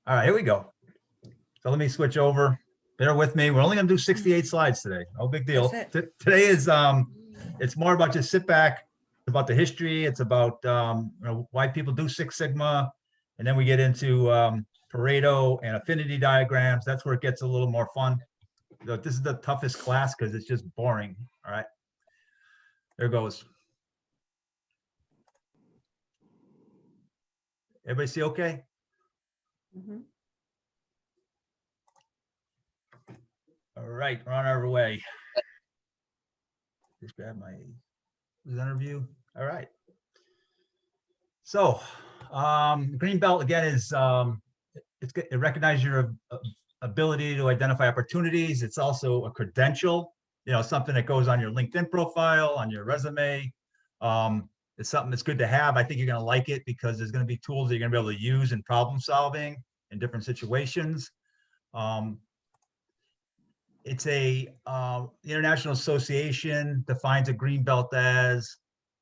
All right, here we go. So let me switch over. Bear with me. We're only going to do 68 slides today. No big deal. That's it. Today is it's more about just sit back. It's about the history. It's about why people do Six Sigma, and then we get into Pareto and affinity diagrams. That's where it gets a little more fun. This is the toughest class because it's just boring. All right, there goes. Everybody see okay? Mhm. All right, we're on our way. Just grab my interview. All right. So, green belt again is it recognizes your ability to identify opportunities. It's also a credential, something that goes on your LinkedIn profile, on your resume. It's something that's good to have. I think you're going to like it because there's going to be tools that you're going to be able to use in problem solving in different situations. It's the International Association defines a green belt as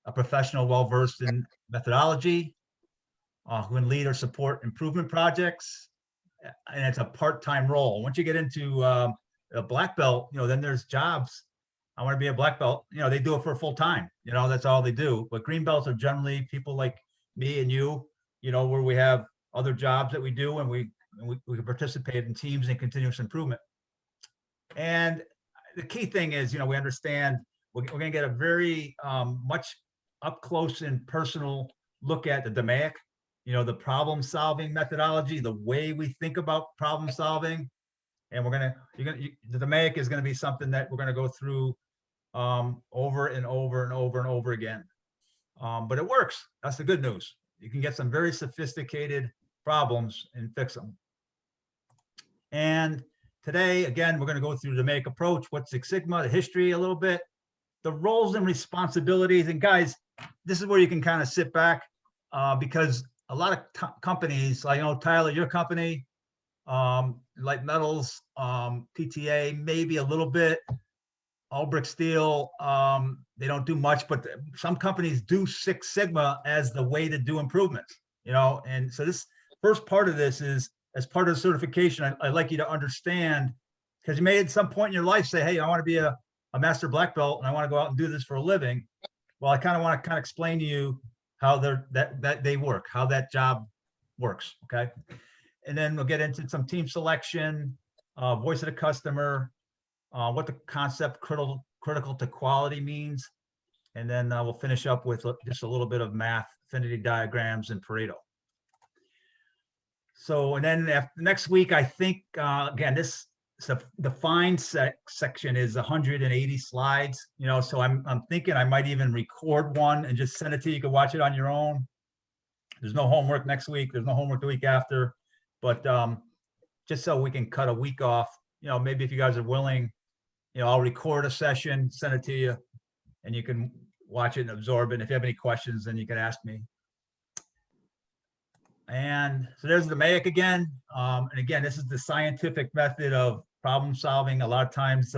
a professional well-versed in methodology, who can lead or support improvement projects, and it's a part-time role. Once you get into a black belt, then there's jobs. I want to be a black belt. They do it for full time. That's all they do. But green belts are generally people like me and you, where we have other jobs that we do, and we can participate in teams and continuous improvement. And the key thing is, we understand we're going to get a very much up close and personal look at the DMAIC, the problem solving methodology, the way we think about problem solving. And the DMAIC is going to be something that we're going to go through over and over and over and over again. But it works. That's the good news. You can get some very sophisticated problems and fix them. And today, again, we're going to go through the DMAIC approach, what's Six Sigma, the history a little bit, the roles and responsibilities. And guys, this is where you can kind of sit back because a lot of companies, like, Tyler, your company, Light Metals, PTA, maybe a little bit, Ulbrich Steel, they don't do much, but some companies do Six Sigma as the way to do improvements, and so this first part of this is, as part of the certification, I'd like you to understand, because you may at some point in your life say, hey, I want to be a master black belt and I want to go out and do this for a living. Well, I kind of want to explain to you how that they work, how that job works, okay? And then we'll get into some team selection, voice of the customer, what the concept critical to quality means. And then we'll finish up with just a little bit of math, affinity diagrams, and Pareto. So, and then next week, I think, again, the defined section is 180 slides, so I'm thinking I might even record one and just send it to you. You can watch it on your own. There's no homework next week. There's no homework the week after, but just so we can cut a week off, maybe if you guys are willing, I'll record a session, send it to you, and you can watch it and absorb it. And if you have any questions, then you can ask me. And so there's the DMAIC again. And again, this is the scientific method of problem solving. A lot of times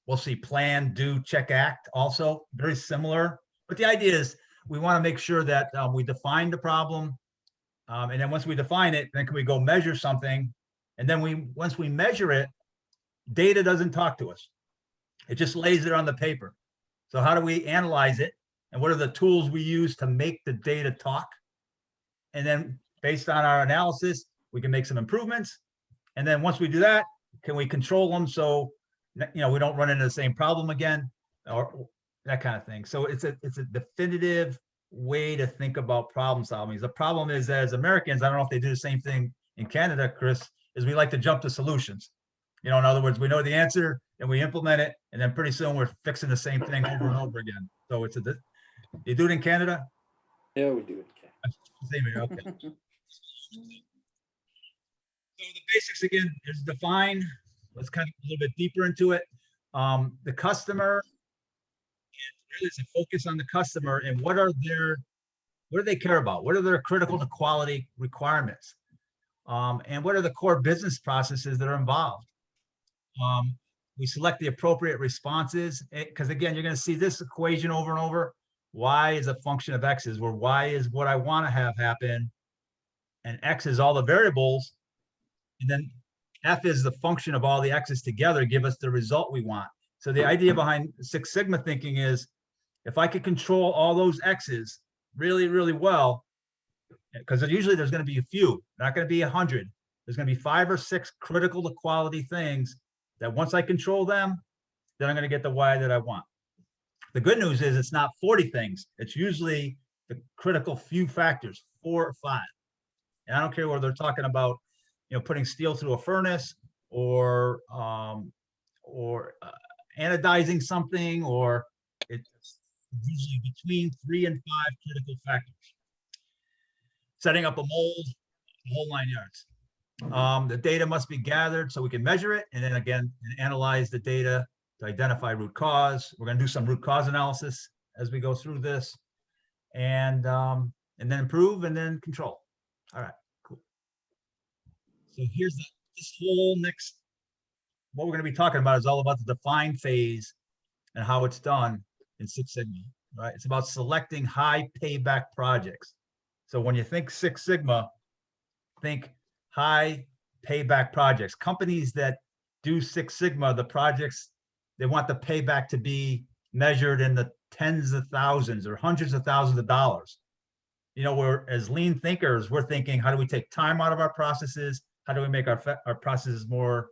we'll see plan, do, check, act, also very similar. But the idea is we want to make sure that we define the problem. And then once we define it, then can we go measure something? And then once we measure it, data doesn't talk to us. It just lays it on the paper. So how do we analyze it? And what are the tools we use to make the data talk? And then based on our analysis, we can make some improvements. And then once we do that, can we control them so we don't run into the same problem again, or that kind of thing. So it's a definitive way to think about problem solving. The problem is, as Americans, I don't know if they do the same thing in Canada, Chris, is we like to jump to solutions. In other words, we know the answer and we implement it, and then pretty soon we're fixing the same thing over and over again. So you do it in Canada? Yeah, we do it. Okay. So the basics again is define. Let's kind of a little bit deeper into it. The customer, and really it's a focus on the customer and what do they care about? What are their critical to quality requirements? And what are the core business processes that are involved? We select the appropriate responses because again, you're going to see this equation over and over. Y is a function of X's, where Y is what I want to have happen, and X is all the variables And then F is the function of all the X's together, give us the result we want. So the idea behind Six Sigma thinking is, if I could control all those X's really, really well, because usually there's going to be a few, not going to be 100. There's going to be 5 or 6 critical to quality things that once I control them, then I'm going to get the Y that I want. The good news is it's not 40 things. It's usually the critical few factors, 4 or 5. And I don't care whether they're talking about, putting steel through a furnace or anodizing something, or it's usually between 3 and 5 critical factors. Setting up a mold, the whole 9 yards. The data must be gathered so we can measure it, and then again, analyze the data to identify root cause. We're going to do some root cause analysis as we go through this, and then improve, and then control. All right, cool. So here's this whole next, what we're going to be talking about is all about the define phase and how it's done in Six Sigma, right? It's about selecting high payback projects. So when you think Six Sigma, think high payback projects. Companies that do Six Sigma, the projects, they want the payback to be measured in the tens of thousands or hundreds of thousands of dollars. We're, as lean thinkers, we're thinking, how do we take time out of our processes? How do we make our processes more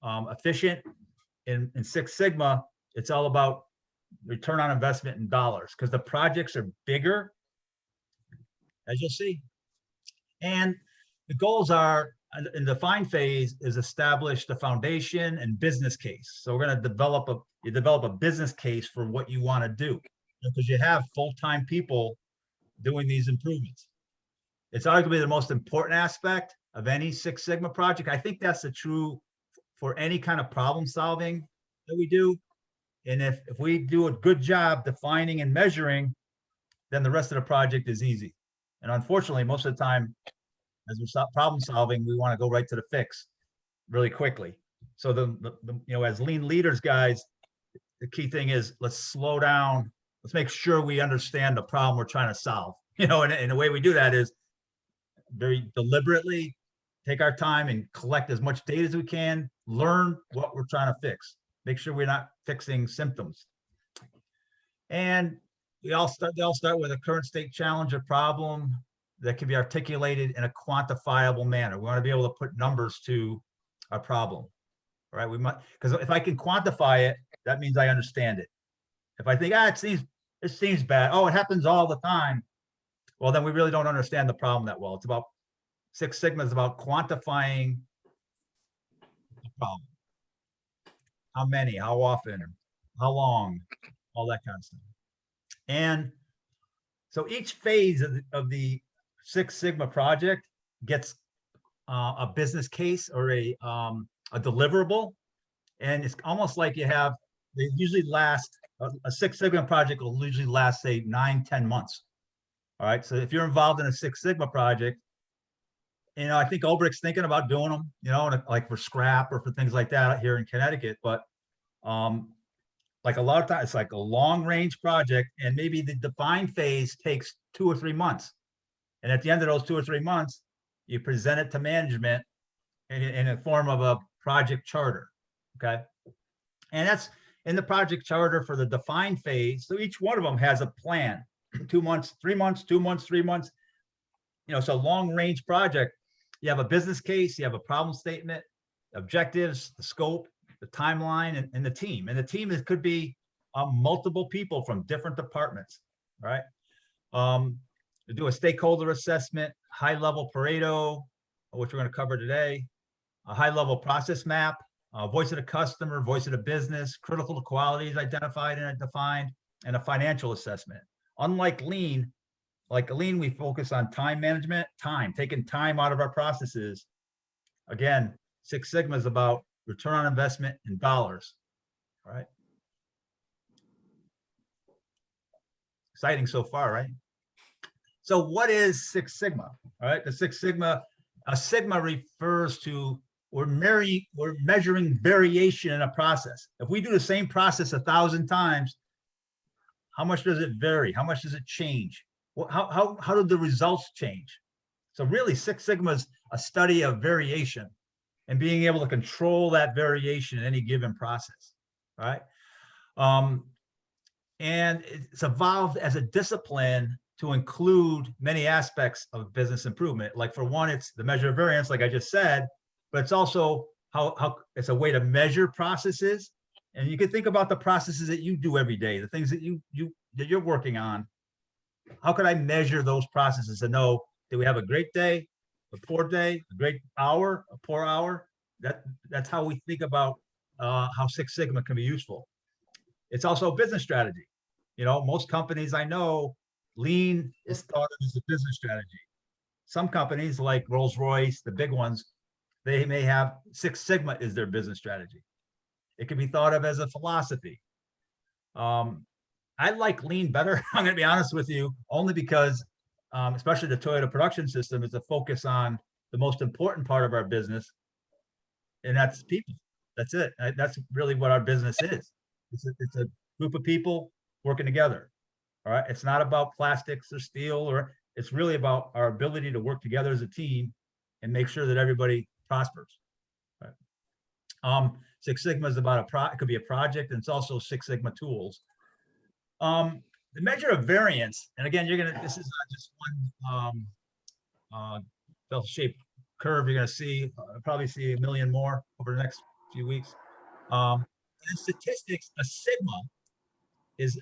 efficient? In Six Sigma, it's all about return on investment in dollars, because the projects are bigger, as you'll see. And the goals are, in the define phase, is establish the foundation and business case. So we're going to develop a business case for what you want to do, because you have full-time people doing these improvements. It's arguably the most important aspect of any Six Sigma project. I think that's the true for any kind of problem solving that we do. And if we do a good job defining and measuring, then the rest of the project is easy. And unfortunately, most of the time, as we stop problem solving, we want to go right to the fix really quickly. So as lean leaders, guys, the key thing is, let's slow down. Let's make sure we understand the problem we're trying to solve. And the way we do that is very deliberately take our time and collect as much data as we can, learn what we're trying to fix, make sure we're not fixing symptoms. And they all start with a current state challenge or problem that can be articulated in a quantifiable manner. We want to be able to put numbers to our problem, right? Because if I can quantify it, that means I understand it. If I think, it seems bad, it happens all the time, well, then we really don't understand the problem that well. It's about Six Sigma is about quantifying the problem. How many, how often, how long, all that kind of stuff. And so each phase of the Six Sigma project gets a business case or a deliverable, and it's almost like they usually last, a Six Sigma project will usually last, say, 9-10 months. All right, so if you're involved in a Six Sigma project, I think Ulbricht's thinking about doing them, like for scrap or for things like that here in Connecticut, but like a lot of times, it's like a long range project, and maybe the define phase takes 2 or 3 months. And at the end of those 2 or 3 months, you present it to management in a form of a project charter. Okay. And that's in the project charter for the define phase. So each one of them has a plan, 2 months, 3 months, 2 months, 3 months. So long range project, you have a business case, you have a problem statement, objectives, the scope, the timeline, and the team. And the team could be multiple people from different departments, right? To do a stakeholder assessment, high-level Pareto, which we're going to cover today, a high-level process map, voice of the customer, voice of the business, critical qualities identified and defined, and a financial assessment. Unlike lean, we focus on time management, taking time out of our processes. Again, Six Sigma is about return on investment in dollars. All right. Exciting so far, right? So what is Six Sigma? All right, the Six Sigma, a sigma refers to we're measuring variation in a process. If we do the same process 1,000 times, how much does it vary? How much does it change? How do the results change? So really, Six Sigma is a study of variation. and being able to control that variation in any given process, right? And it's evolved as a discipline to include many aspects of business improvement. Like for one, it's the measure of variance, like I just said, but it's also how it's a way to measure processes. And you can think about the processes that you do every day, the things that you're working on. How could I measure those processes to know that we have a great day, a poor day, a great hour, a poor hour? That's how we think about how Six Sigma can be useful. It's also a business strategy. You know, most companies I know, lean is thought of as a business strategy. Some companies like Rolls-Royce, the big ones, they may have Six Sigma is their business strategy. It can be thought of as a philosophy. I like lean better. I'm going to be honest with you, only because, especially the Toyota production system, is a focus on the most important part of our business, and that's people. That's it. That's really what our business is. It's a group of people working together. All right. It's not about plastics or steel, or it's really about our ability to work together as a team and make sure that everybody prospers. Right. Six Sigma is about it could be a project, and it's also Six Sigma tools. The measure of variance, and again, this is not just one bell-shaped curve. You're gonna see, probably see a million more over the next few weeks. In statistics, a sigma is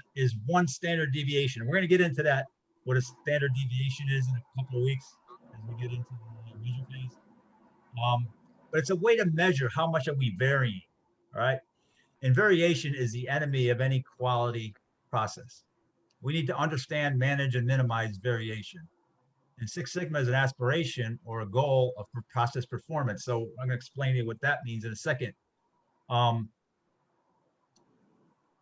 one standard deviation. We're gonna get into that, what a standard deviation is, in a couple of weeks as we get into the measure phase. But it's a way to measure how much are we varying, all right? And variation is the enemy of any quality process. We need to understand, manage, and minimize variation. And Six Sigma is an aspiration or a goal of process performance. So I'm going to explain to you what that means in a second.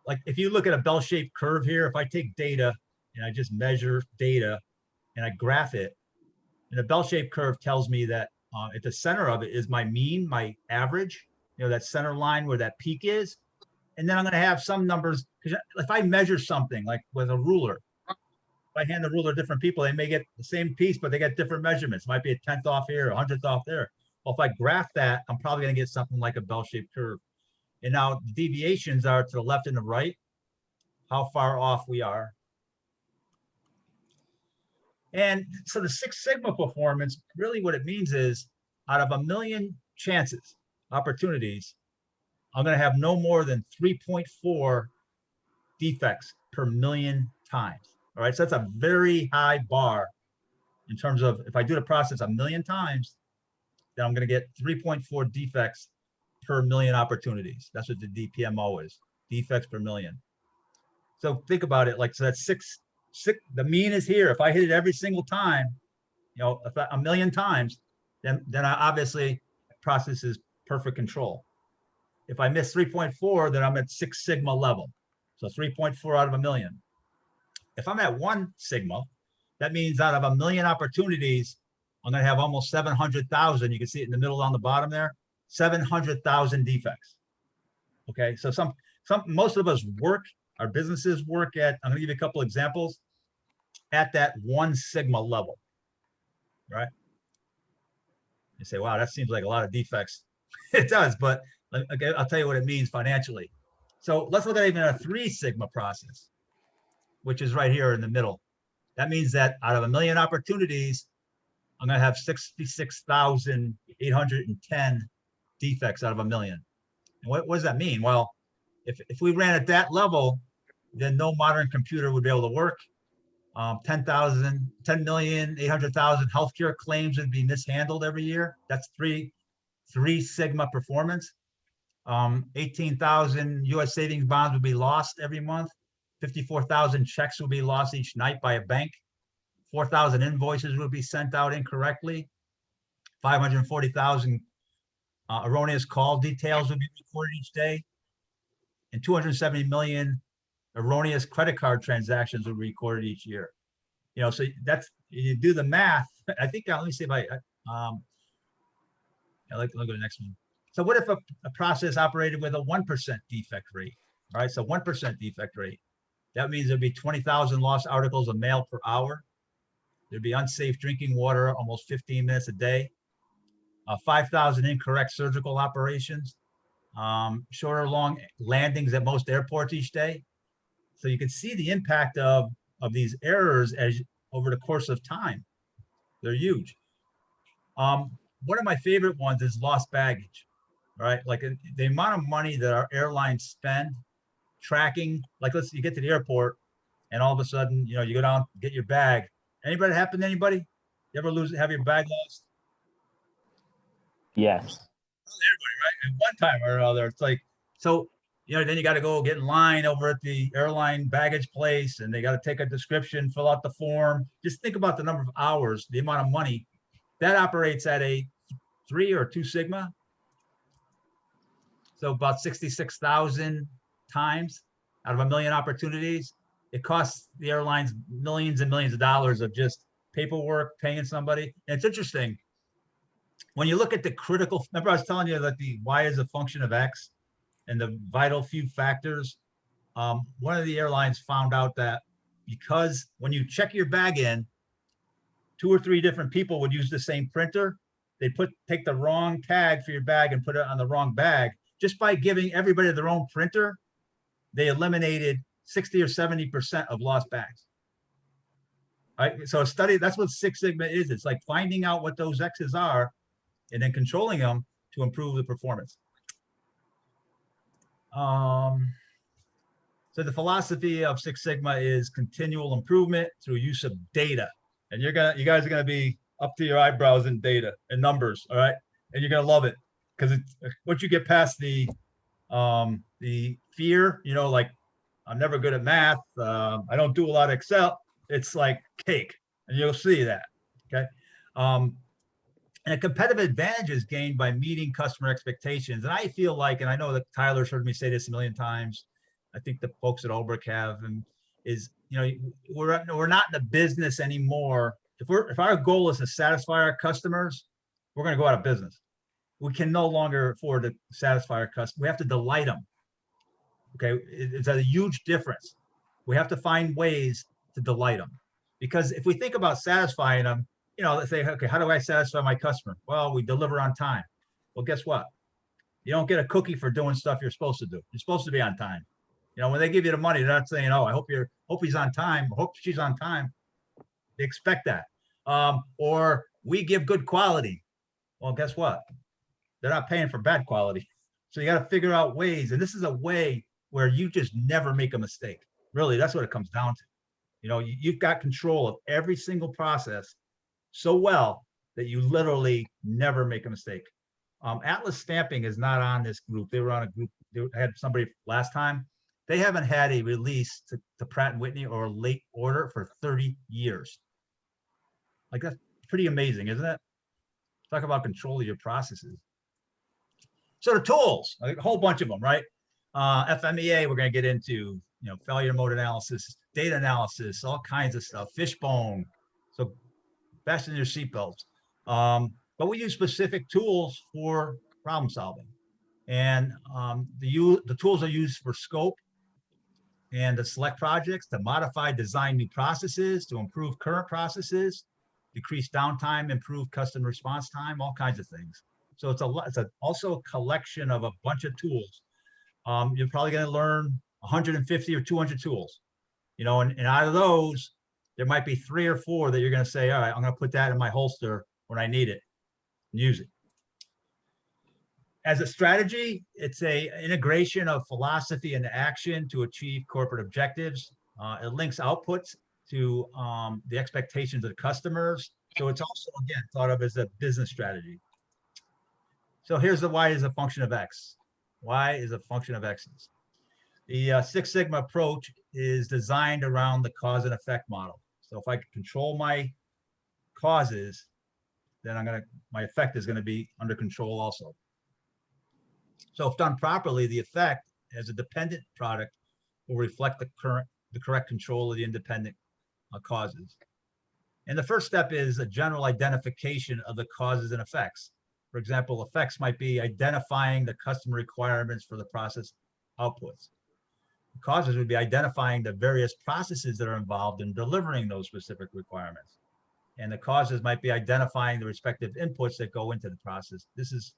Like if you look at a bell-shaped curve here, if I take data and I just measure data and I graph it, and a bell-shaped curve tells me that at the center of it is my mean, my average, you know, that center line where that peak is. And then I'm going to have some numbers, because if I measure something like with a ruler, if I hand the ruler to different people, they may get the same piece, but they get different measurements. It might be a 10th off here, a 100th off there. Well, if I graph that, I'm probably going to get something like a bell-shaped curve. And now the deviations are to the left and the right, how far off we are. And so the Six Sigma performance, really what it means is, out of a million chances, opportunities, I'm going to have no more than 3.4 defects per million times. All right, so that's a very high bar in terms of, if I do the process a million times, then I'm going to get 3.4 defects per million opportunities. That's what the DPMO is, defects per million. So think about it, like, so that's six, the mean is here. If I hit it every single time, you know, if a million times, then I obviously process is perfect control. If I miss 3.4, then I'm at Six Sigma level. So 3.4 out of a million. If I'm at 1 sigma, that means out of a million opportunities, I'm going to have almost 700,000. You can see it in the middle on the bottom there, 700,000 defects. Okay, so most of us work, our businesses work at, I'm going to give you a couple examples, at that 1 sigma level, right? You say, wow, that seems like a lot of defects. It does, but okay, I'll tell you what it means financially. So let's look at even a 3 sigma process, which is right here in the middle. That means that out of a million opportunities, I'm going to have 66,810 defects out of a million. And what does that mean? Well, if we ran at that level, then no modern computer would be able to work. 10,800,000 healthcare claims would be mishandled every year. That's three sigma performance. 18,000 U.S. savings bonds would be lost every month. 54,000 checks would be lost each night by a bank. 4,000 invoices would be sent out incorrectly. 540,000 erroneous call details would be recorded each day. And 270 million erroneous credit card transactions would be recorded each year. You know, so that's, you do the math. I think, let me see if I go to the next one. So what if a process operated with a 1% defect rate? All right, so 1% defect rate. That means there'd be 20,000 lost articles of mail per hour. There'd be unsafe drinking water almost 15 minutes a day. 5,000 incorrect surgical operations, shorter long landings at most airports each day. So you can see the impact of these errors as over the course of time. They're huge. One of my favorite ones is lost baggage, right? Like the amount of money that our airlines spend tracking, like you get to the airport and all of a sudden, you go down, get your bag. Anybody happen to anybody? You ever have your bag lost? Yes. Everybody, right? At one time or another, it's like, so, then you got to go get in line over at the airline baggage place and they got to take a description, fill out the form. Just think about the number of hours, the amount of money that operates at a 3 or 2 sigma. So about 66,000 times out of 1 million opportunities. It costs the airlines millions and millions of dollars of just paperwork, paying somebody. And it's interesting. When you look at the critical, remember I was telling you that the Y is a function of X and the vital few factors. One of the airlines found out that because when you check your bag in, 2 or 3 different people would use the same printer. They take the wrong tag for your bag and put it on the wrong bag. Just by giving everybody their own printer, they eliminated 60 or 70% of lost bags. Right? So a study, that's what Six Sigma is. It's like finding out what those X's are and then controlling them to improve the performance. So the philosophy of Six Sigma is continual improvement through use of data. And you guys are gonna be up to your eyebrows in data and numbers, all right? And you're gonna love it because once you get past the fear, like I'm never good at math, I don't do a lot of Excel. It's like cake, and you'll see that. Okay, and a competitive advantage is gained by meeting customer expectations. And I feel like, and I know that Tyler's heard me say this a million times. I think the folks at Olbrich have, and is we're not in the business anymore. If our goal is to satisfy our customers, we're going to go out of business. We can no longer afford to satisfy our customers. We have to delight them. Okay, it's a huge difference. We have to find ways to delight them, because if we think about satisfying them, let's say, okay, how do I satisfy my customer? Well, we deliver on time. Well, guess what? You don't get a cookie for doing stuff you're supposed to do. You're supposed to be on time. When they give you the money, they're not saying, "Oh, I hope he's on time. Hope she's on time." They expect that. Or we give good quality. Well, guess what? They're not paying for bad quality. So you got to figure out ways. And this is a way where you just never make a mistake. Really, that's what it comes down to. You've got control of every single process so well that you literally never make a mistake. Atlas Stamping is not on this group. They were on a group. They had somebody last time. They haven't had a release to Pratt & Whitney or a late order for 30 years. Like, that's pretty amazing, isn't it? Talk about control of your processes. So the tools, a whole bunch of them, right? FMEA, we're going to get into, failure mode analysis, data analysis, all kinds of stuff, fishbone. So fasten your seatbelts. But we use specific tools for problem solving. And the tools are used for scope and to select projects, to modify, design new processes, to improve current processes, decrease downtime, improve customer response time, all kinds of things. So it's also a collection of a bunch of tools. You're probably going to learn 150 or 200 tools, and out of those, there might be 3 or 4 that you're going to say, all right, I'm going to put that in my holster when I need it and use it. As a strategy, it's a integration of philosophy and action to achieve corporate objectives. It links outputs to the expectations of the customers. So it's also, again, thought of as a business strategy. So here's the Y is a function of X. Y is a function of X's. The Six Sigma approach is designed around the cause and effect model. So if I can control my causes, then my effect is going to be under control also. So if done properly, the effect as a dependent product will reflect the correct control of the independent causes. And the first step is a general identification of the causes and effects. For example, effects might be identifying the customer requirements for the process outputs. The causes would be identifying the various processes that are involved in delivering those specific requirements. And the causes might be identifying the respective inputs that go into the process. This is,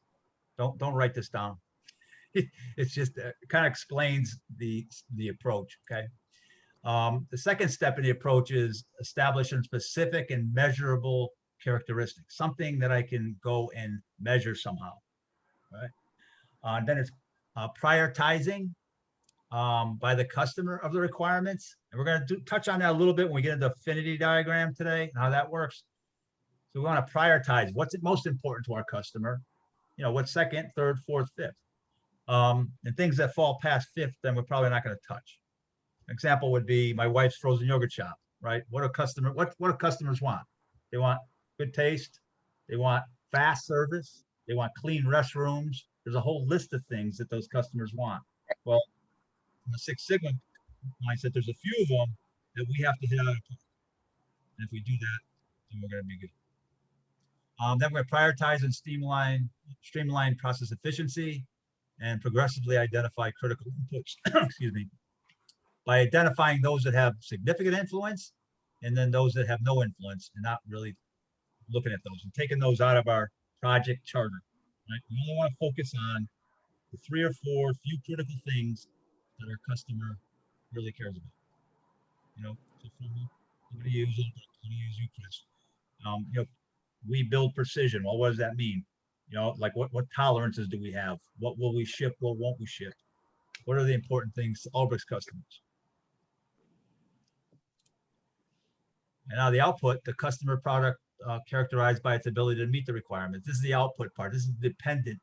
don't write this down. It's just, it kind of explains the approach, okay? The second step in the approach is establishing specific and measurable characteristics, something that I can go and measure somehow, right? Then it's prioritizing by the customer of the requirements. And we're going to touch on that a little bit when we get into the affinity diagram today and how that works. So we want to prioritize what's most important to our customer, you know, what's second, third, fourth, fifth. And things that fall past fifth, then we're probably not going to touch. An example would be my wife's frozen yogurt shop, right? What do customers want? They want good taste. They want fast service. They want clean restrooms. There's a whole list of things that those customers want. Well, in the Six Sigma mindset, there's a few of them that we have to hit out of. And if we do that, then we're going to be good. Then we're going to prioritize and streamline process efficiency and progressively identify critical inputs, excuse me, by identifying those that have significant influence and then those that have no influence and not really looking at those and taking those out of our project charter, right? We only want to focus on the 3 or 4 few critical things that our customer really cares about. You know, so I'm going to use you, Chris. You know, we build precision. Well, what does that mean? You know, like what tolerances do we have? What will we ship? What won't we ship? What are the important things to Albrecht's customers? And now the output, the customer product characterized by its ability to meet the requirements. This is the output part. This is dependent.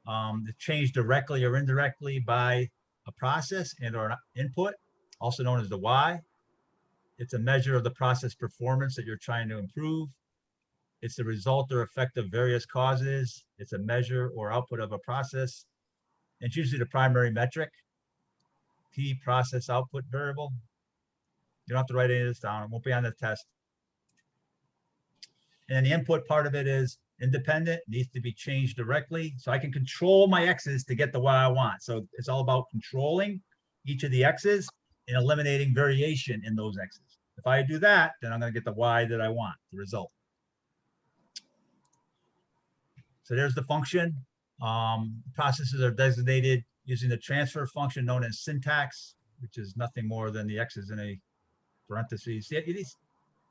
The change directly or indirectly by a process and or an input, also known as the why. It's a measure of the process performance that you're trying to improve. It's the result or effect of various causes. It's a measure or output of a process. It's usually the primary metric, P process output variable. You don't have to write any of this down. It won't be on the test. And the input part of it is independent, needs to be changed directly. So I can control my X's to get the Y I want. So it's all about controlling each of the X's and eliminating variation in those X's. If I do that, then I'm going to get the Y that I want, the result. So there's the function. Processes are designated using the transfer function known as syntax, which is nothing more than the X's in a parentheses. Yeah, these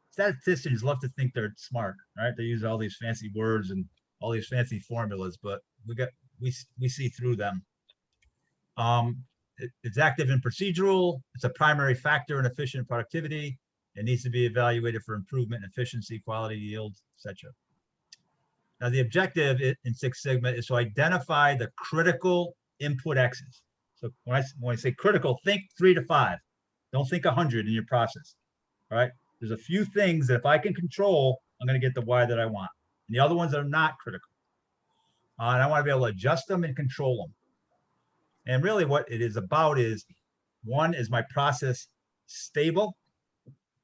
statisticians love to think they're smart, right? They use all these fancy words and all these fancy formulas, but we see through them. It's active and procedural. It's a primary factor in efficient productivity. It needs to be evaluated for improvement in efficiency, quality, yield, etc. Now, the objective in Six Sigma is to identify the critical input X's. So when I say critical, think 3 to 5. Don't think 100 in your process. All right. There's a few things that if I can control, I'm going to get the Y that I want. And the other ones are not critical. And I want to be able to adjust them and control them. And really what it is about is, one, is my process stable?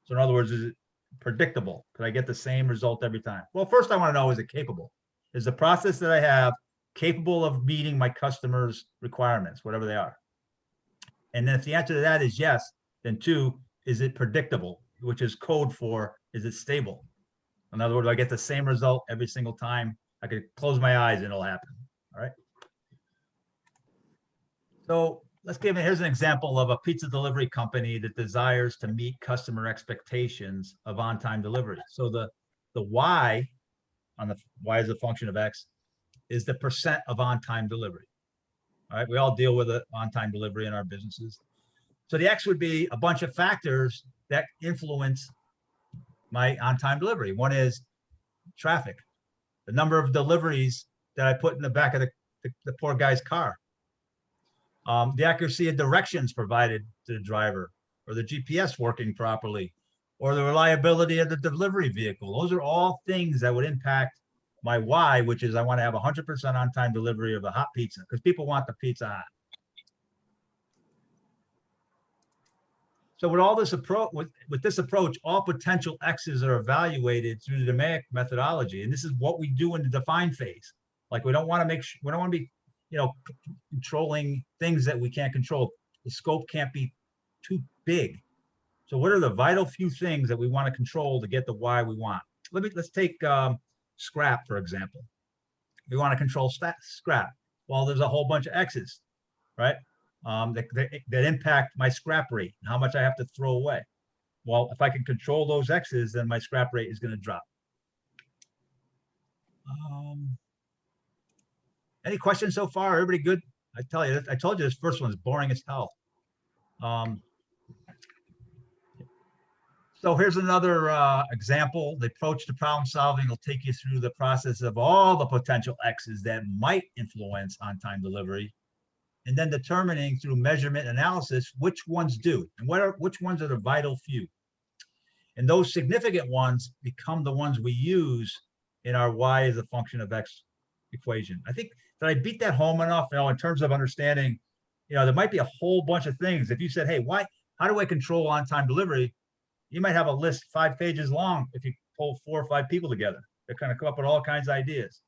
So in other words, is it predictable? Could I get the same result every time? Well, first I want to know, is it capable? Is the process that I have capable of meeting my customers' requirements, whatever they are? And then if the answer to that is yes, then 2, is it predictable? Which is code for, is it stable? In other words, I get the same result every single time. I could close my eyes and it'll happen. All right. So here's an example of a pizza delivery company that desires to meet customer expectations of on-time delivery. So the Y on the Y is a function of X is the percent of on-time delivery. All right. We all deal with on-time delivery in our businesses. So the X would be a bunch of factors that influence my on-time delivery. One is traffic, the number of deliveries that I put in the back of the poor guy's car, the accuracy of directions provided to the driver, or the GPS working properly, or the reliability of the delivery vehicle. Those are all things that would impact my Y, which is I want to have 100% on-time delivery of a hot pizza because people want the pizza hot. So with all this approach, with this approach, all potential X's are evaluated through the DMAIC methodology, and this is what we do in the define phase. Like we don't want to be, controlling things that we can't control. The scope can't be too big. So what are the vital few things that we want to control to get the Y we want? let's take scrap, for example. We want to control scrap. Well, there's a whole bunch of X's, right? That impact my scrap rate, how much I have to throw away. Well, if I can control those X's, then my scrap rate is going to drop. Any questions so far? Everybody good? I told you this first one is boring as hell. So here's another example. The approach to problem solving will take you through the process of all the potential X's that might influence on-time delivery, and then determining through measurement analysis which ones do and which ones are the vital few. And those significant ones become the ones we use in our Y as a function of X equation. I think that I beat that home enough, in terms of understanding, there might be a whole bunch of things. If you said, hey, how do I control on-time delivery? You might have a list 5 pages long if you pull 4 or 5 people together. They're kind of come up with all kinds of ideas.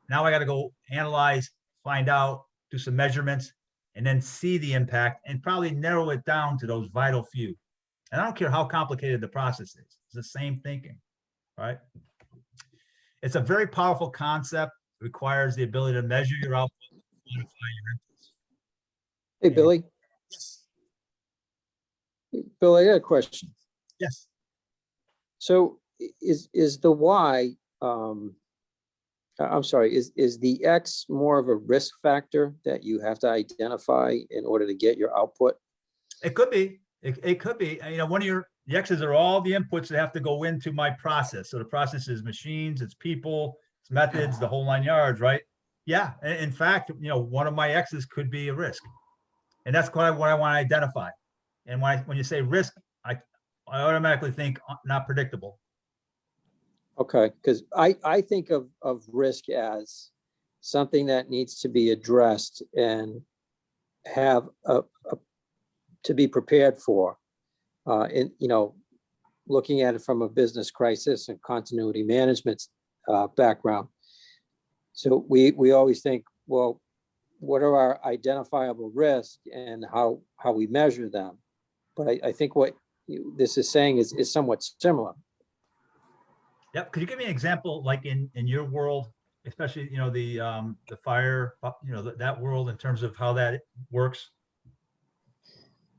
Now I got to go analyze, find out, do some measurements, and then see the impact and probably narrow it down to those vital few. And I don't care how complicated the process is. It's the same thinking, right? It's a very powerful concept. It requires the ability to measure your output and quantify your inputs. Hey, Billy. Yes. Bill, I got a question. Yes. So is the Y, I'm sorry, is the X more of a risk factor that you have to identify in order to get your output? It could be. It could be. The X's are all the inputs that have to go into my process. So the process is machines, it's people, it's methods, the whole 9 yards, right? Yeah. In fact, one of my X's could be a risk. And that's what I want to identify. And when you say risk, I automatically think not predictable. Okay, because I think of risk as something that needs to be addressed and have to be prepared for. Looking at it from a business crisis and continuity management background. So we always think, well, what are our identifiable risks and how we measure them? But I think what this is saying is somewhat similar. Yep. Could you give me an example, like in your world, especially the fire, that world, in terms of how that works?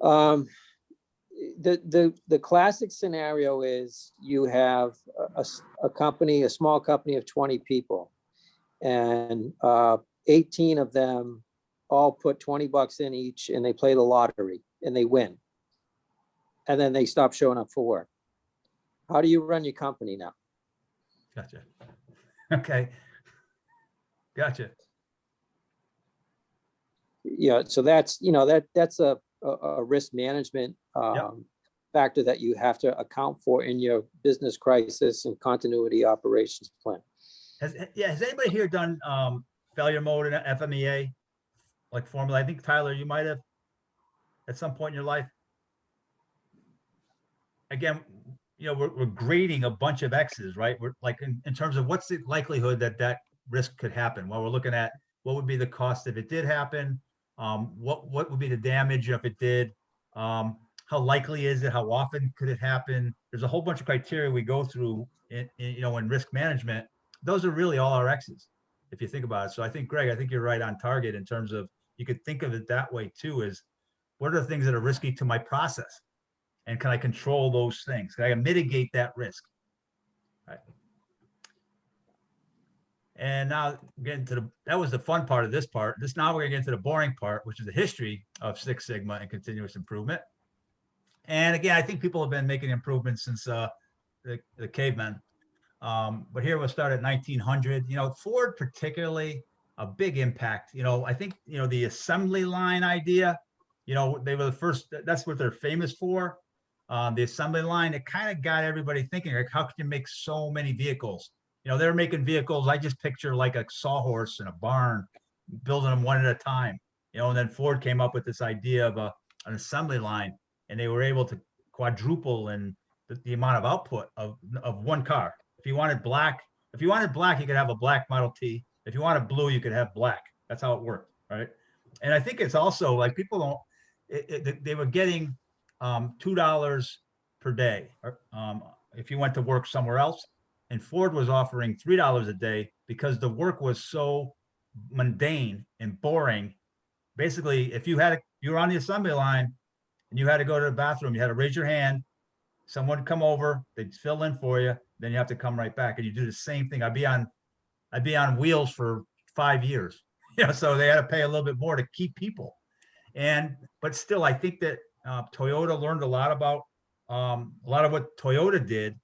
The classic scenario is you have a small company of 20 people, and 18 of them all put $20 in each, and they play the lottery and they win. And then they stop showing up for work. How do you run your company now? Gotcha. Okay. Gotcha. Yeah, so that's that's a risk management factor that you have to account for in your business crisis and continuity operations plan. Has anybody here done failure mode in FMEA, like formula? I think Tyler, you might have at some point in your life. Again, we're grading a bunch of X's, right? We're like in terms of what's the likelihood that risk could happen. Well, we're looking at what would be the cost if it did happen. What would be the damage if it did? How likely is it? How often could it happen? There's a whole bunch of criteria we go through in risk management. Those are really all our X's, if you think about it. So I think, Greg, you're right on target in terms of, you could think of it that way too, is what are the things that are risky to my process? And can I control those things? Can I mitigate that risk? Right. And now getting to that was the fun part of this part. Now we're gonna get into the boring part, which is the history of Six Sigma and continuous improvement. And again, I think people have been making improvements since the cavemen. But here we'll start at 1900. Ford particularly, a big impact. I think the assembly line idea. They were the first. That's what they're famous for. The assembly line, it kind of got everybody thinking, like, how can you make so many vehicles? They're making vehicles. I just picture like a sawhorse in a barn, building them one at a time. And then Ford came up with this idea of an assembly line, and they were able to quadruple in the amount of output of one car. If you wanted black, you could have a black Model T. If you wanted blue, you could have black. That's how it worked, right? And I think it's also like people don't. They were getting $2 per day if you went to work somewhere else. And Ford was offering $3 a day because the work was so mundane and boring. Basically, if you were on the assembly line and you had to go to the bathroom, you had to raise your hand, someone would come over, they'd fill in for you, then you have to come right back and you do the same thing. I'd be on wheels for 5 years. So they had to pay a little bit more to keep people. But still, I think that Toyota learned a lot about a lot of what Toyota did.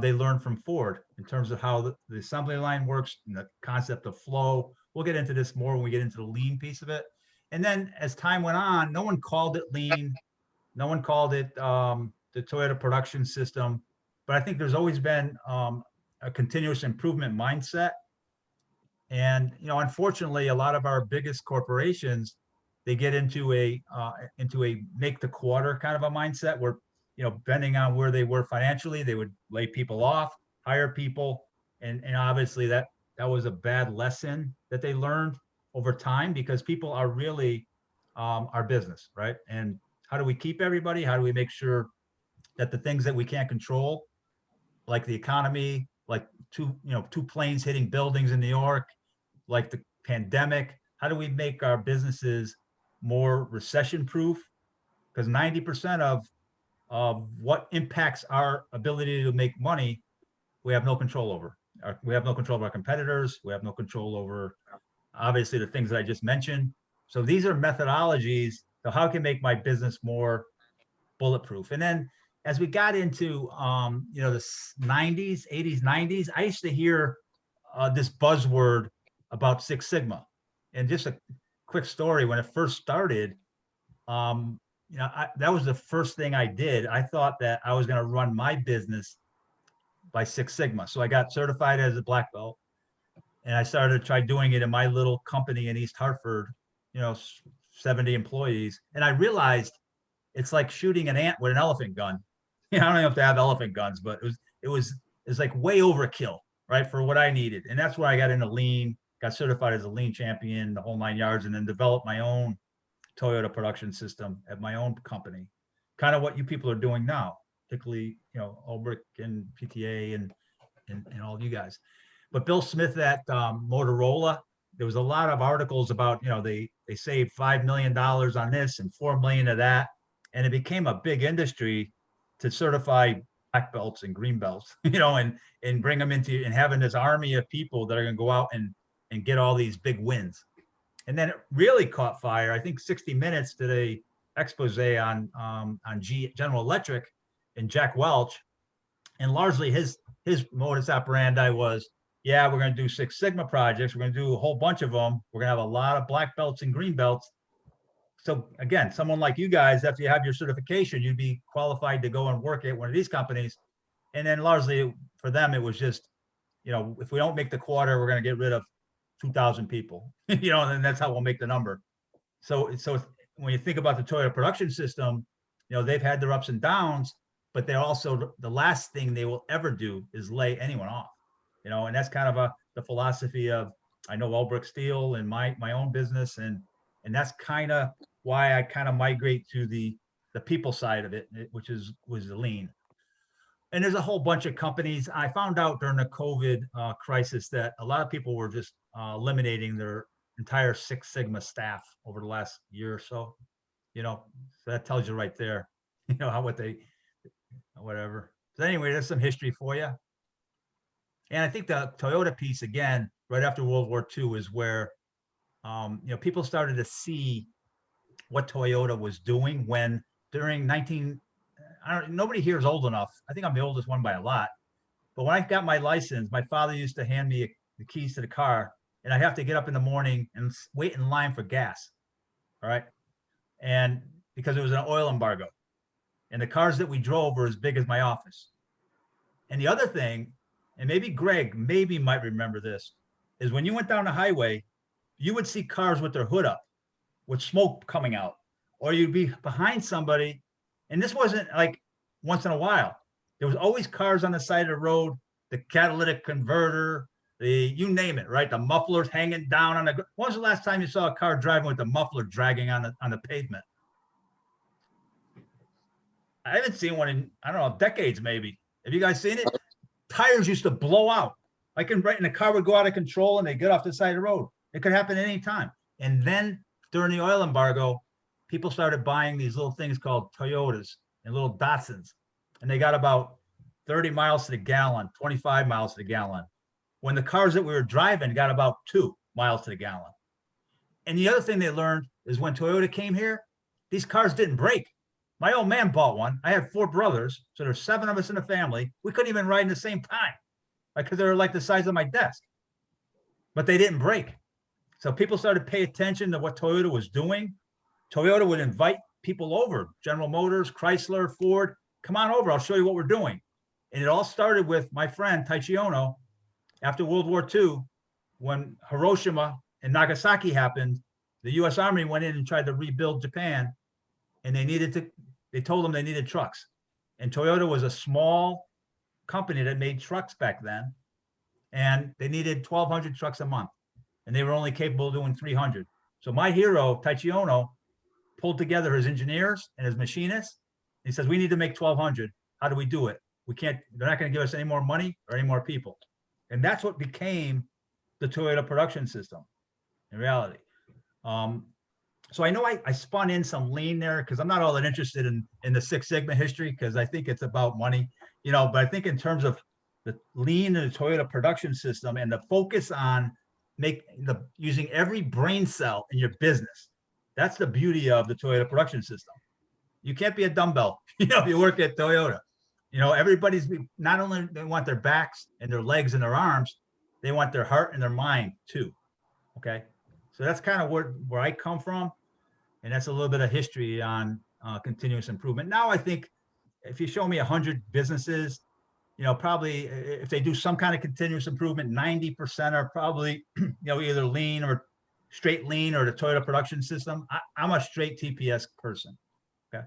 They learned from Ford in terms of how the assembly line works and the concept of flow. We'll get into this more when we get into the lean piece of it. And then as time went on, no one called it lean. No one called it the Toyota production system. But I think there's always been a continuous improvement mindset. And, unfortunately, a lot of our biggest corporations, they get into a make the quarter kind of a mindset where, depending on where they were financially, they would lay people off, hire people. And obviously that was a bad lesson that they learned over time, because people are really our business, right? And how do we keep everybody? How do we make sure that the things that we can't control, like the economy, like two planes hitting buildings in New York, like the pandemic, how do we make our businesses more recession proof? Because 90% of what impacts our ability to make money, we have no control over. We have no control of our competitors. We have no control over, obviously, the things that I just mentioned. So these are methodologies. So how can I make my business more bulletproof? And then as we got into, the 90s, 80s, 90s, I used to hear this buzzword about Six Sigma. And just a quick story, when it first started, that was the first thing I did. I thought that I was going to run my business by Six Sigma. So I got certified as a black belt, and I started to try doing it in my little company in East Hartford, 70 employees. And I realized it's like shooting an ant with an elephant gun. I don't know if they have elephant guns, but it was like way overkill, right, for what I needed. And that's where I got into lean, got certified as a lean champion, the whole 9 yards, and then developed my own Toyota production system at my own company. Kind of what you people are doing now, particularly, Ulbrich and PTA and all you guys. But Bill Smith at Motorola, there was a lot of articles about, they saved $5 million on this and $4 million of that. And it became a big industry to certify black belts and green belts, and bring them into, and having this army of people that are going to go out and get all these big wins. And then it really caught fire. I think 60 Minutes did a expose on General Electric and Jack Welch, and largely his modus operandi was, yeah, we're going to do Six Sigma projects. We're going to do a whole bunch of them. We're going to have a lot of black belts and green belts. So again, someone like you guys, after you have your certification, you'd be qualified to go and work at one of these companies. And then largely for them, it was just, if we don't make the quarter, we're going to get rid of 2,000 people, and then that's how we'll make the number. So when you think about the Toyota production system, they've had their ups and downs, but they're also, the last thing they will ever do is lay anyone off, and that's kind of the philosophy of, I know Ulbrich Steel and my own business, and that's kind of why I kind of migrate to the people side of it, which was the lean. And there's a whole bunch of companies. I found out during the COVID crisis that a lot of people were just eliminating their entire Six Sigma staff over the last year or so. So that tells you right there, whatever. So anyway, there's some history for you. And I think the Toyota piece, again, right after World War II, is where people started to see what Toyota was doing when during nobody here is old enough. I think I'm the oldest one by a lot. But when I got my license, my father used to hand me the keys to the car, and I'd have to get up in the morning and wait in line for gas. All right. And because it was an oil embargo, and the cars that we drove were as big as my office. And the other thing, and maybe Greg might remember this, is when you went down the highway, you would see cars with their hood up, with smoke coming out, or you'd be behind somebody. And this wasn't like once in a while. There was always cars on the side of the road, the catalytic converter, you name it, right? The mufflers hanging down on the. When was the last time you saw a car driving with the muffler dragging on the pavement? I haven't seen one in, I don't know, decades maybe. Have you guys seen it? Tires used to blow out. Like right in the car would go out of control and they get off the side of the road. It could happen at any time. And then during the oil embargo, people started buying these little things called Toyotas and little Datsuns. And they got about 30 miles to the gallon, 25 miles to the gallon. When the cars that we were driving got about 2 miles to the gallon. And the other thing they learned is when Toyota came here, these cars didn't break. My old man bought one. I have 4 brothers, so there's 7 of us in the family. We couldn't even ride in the same time, because they were like the size of my desk. But they didn't break. So people started to pay attention to what Toyota was doing. Toyota would invite people over, General Motors, Chrysler, Ford, come on over, I'll show you what we're doing. And it all started with my friend Taichi Ono after World War II, when Hiroshima and Nagasaki happened. The US Army went in and tried to rebuild Japan, and they told them they needed trucks. And Toyota was a small company that made trucks back then, and they needed 1,200 trucks a month, and they were only capable of doing 300. So my hero, Taichi Ono, pulled together his engineers and his machinists. He says, we need to make 1,200. How do we do it? They're not going to give us any more money or any more people. And that's what became the Toyota production system in reality. So I know I spun in some lean there because I'm not all that interested in the Six Sigma history, because I think it's about money, but I think in terms of the lean and the Toyota production system and the focus on using every brain cell in your business, that's the beauty of the Toyota production system. You can't be a dumbbell, if you work at Toyota. Everybody's not only they want their backs and their legs and their arms, they want their heart and their mind too. Okay. So that's kind of where I come from. And that's a little bit of history on continuous improvement. Now, I think if you show me 100 businesses, probably if they do some kind of continuous improvement, 90% are probably, either lean or straight lean or the Toyota production system. I'm a straight TPS person. Okay.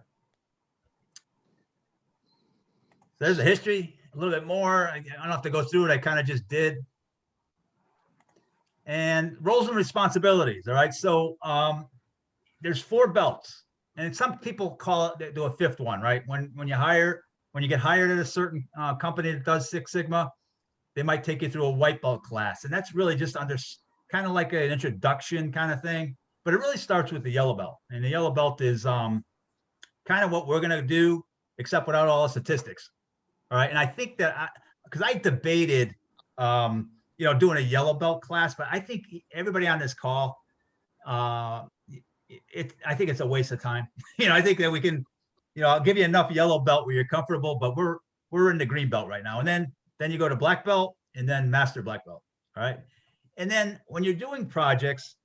So there's a history, a little bit more. I don't have to go through it. I kind of just did. And roles and responsibilities. All right. So there's 4 belts, and some people they do a 5th one, right? When you get hired at a certain company that does Six Sigma, they might take you through a white belt class. And that's really just kind of like an introduction kind of thing, but it really starts with the yellow belt. And the yellow belt is kind of what we're going to do, except without all the statistics. All right. And I think that because I debated, doing a yellow belt class, but I think everybody on this call, I think it's a waste of time. I think that we can, I'll give you enough yellow belt where you're comfortable, but we're in the green belt right now. And then you go to black belt and then master black belt. All right. And then when you're doing projects,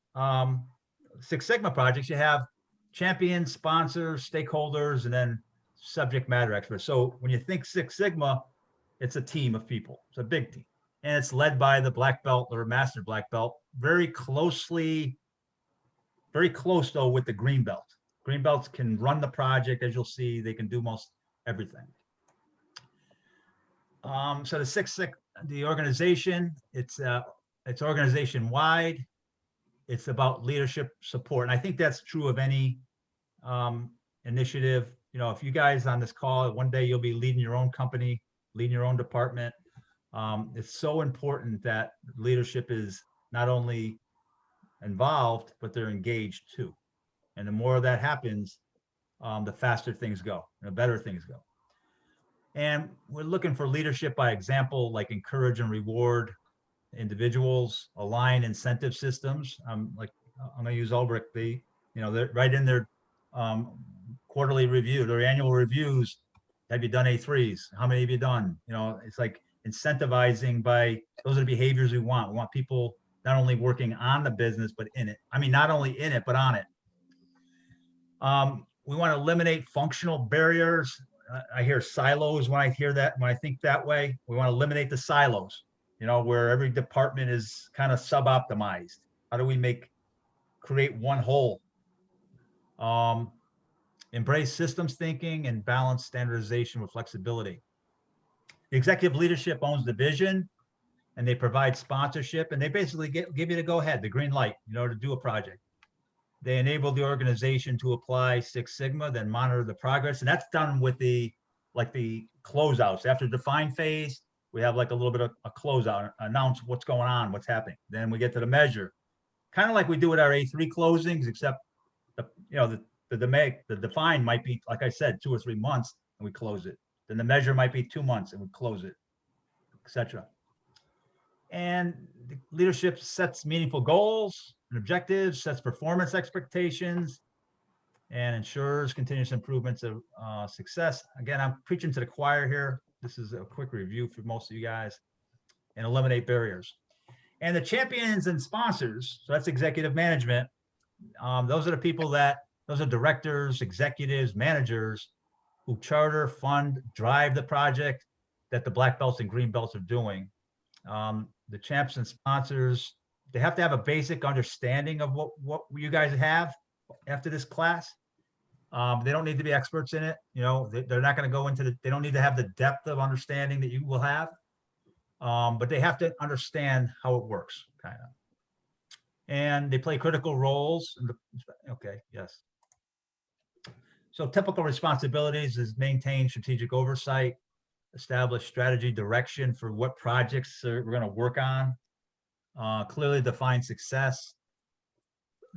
Six Sigma projects, you have champions, sponsors, stakeholders, and then subject matter experts. So when you think Six Sigma, it's a team of people. It's a big team. And it's led by the black belt or master black belt, very close though with the green belt. Green belts can run the project, as you'll see. They can do most everything. So the organization, it's organization wide. It's about leadership support, and I think that's true of any initiative. If you guys on this call, one day you'll be leading your own company, leading your own department. It's so important that leadership is not only involved, but they're engaged too. And the more that happens, the faster things go, the better things go. And we're looking for leadership by example, like encourage and reward individuals, align incentive systems. I'm gonna use Ulbrich. They're right in their quarterly review, their annual reviews. Have you done A3s? How many have you done? It's like incentivizing by those are the behaviors we want. We want people not only working on the business, but in it. I mean, not only in it, but on it. We want to eliminate functional barriers. I hear silos when I hear that, when I think that way. We want to eliminate the silos, where every department is kind of sub-optimized. How do we create one whole? Embrace systems thinking and balance standardization with flexibility. The executive leadership owns the vision, and they provide sponsorship, and they basically give you the go-ahead, the green light, to do a project. They enable the organization to apply Six Sigma, then monitor the progress. And that's done with the like the closeouts. After the define phase, we have like a little bit of a closeout, announce what's going on, what's happening. Then we get to the measure, kind of like we do with our A3 closings, except the define might be, like I said, 2 or 3 months and we close it. Then the measure might be 2 months and we close it, etc. And the leadership sets meaningful goals and objectives, sets performance expectations, and ensures continuous improvements of success. Again, I'm preaching to the choir here. This is a quick review for most of you guys. And eliminate barriers. And the champions and sponsors, so that's executive management. Those are the people those are directors, executives, managers who charter, fund, drive the project that the black belts and green belts are doing. The champs and sponsors, they have to have a basic understanding of what you guys have after this class. They don't need to be experts in it. They're not going to go into they don't need to have the depth of understanding that you will have. But they have to understand how it works, kind of. And they play critical roles. Okay, yes. So typical responsibilities is maintain strategic oversight, establish strategy direction for what projects we're going to work on, clearly define success.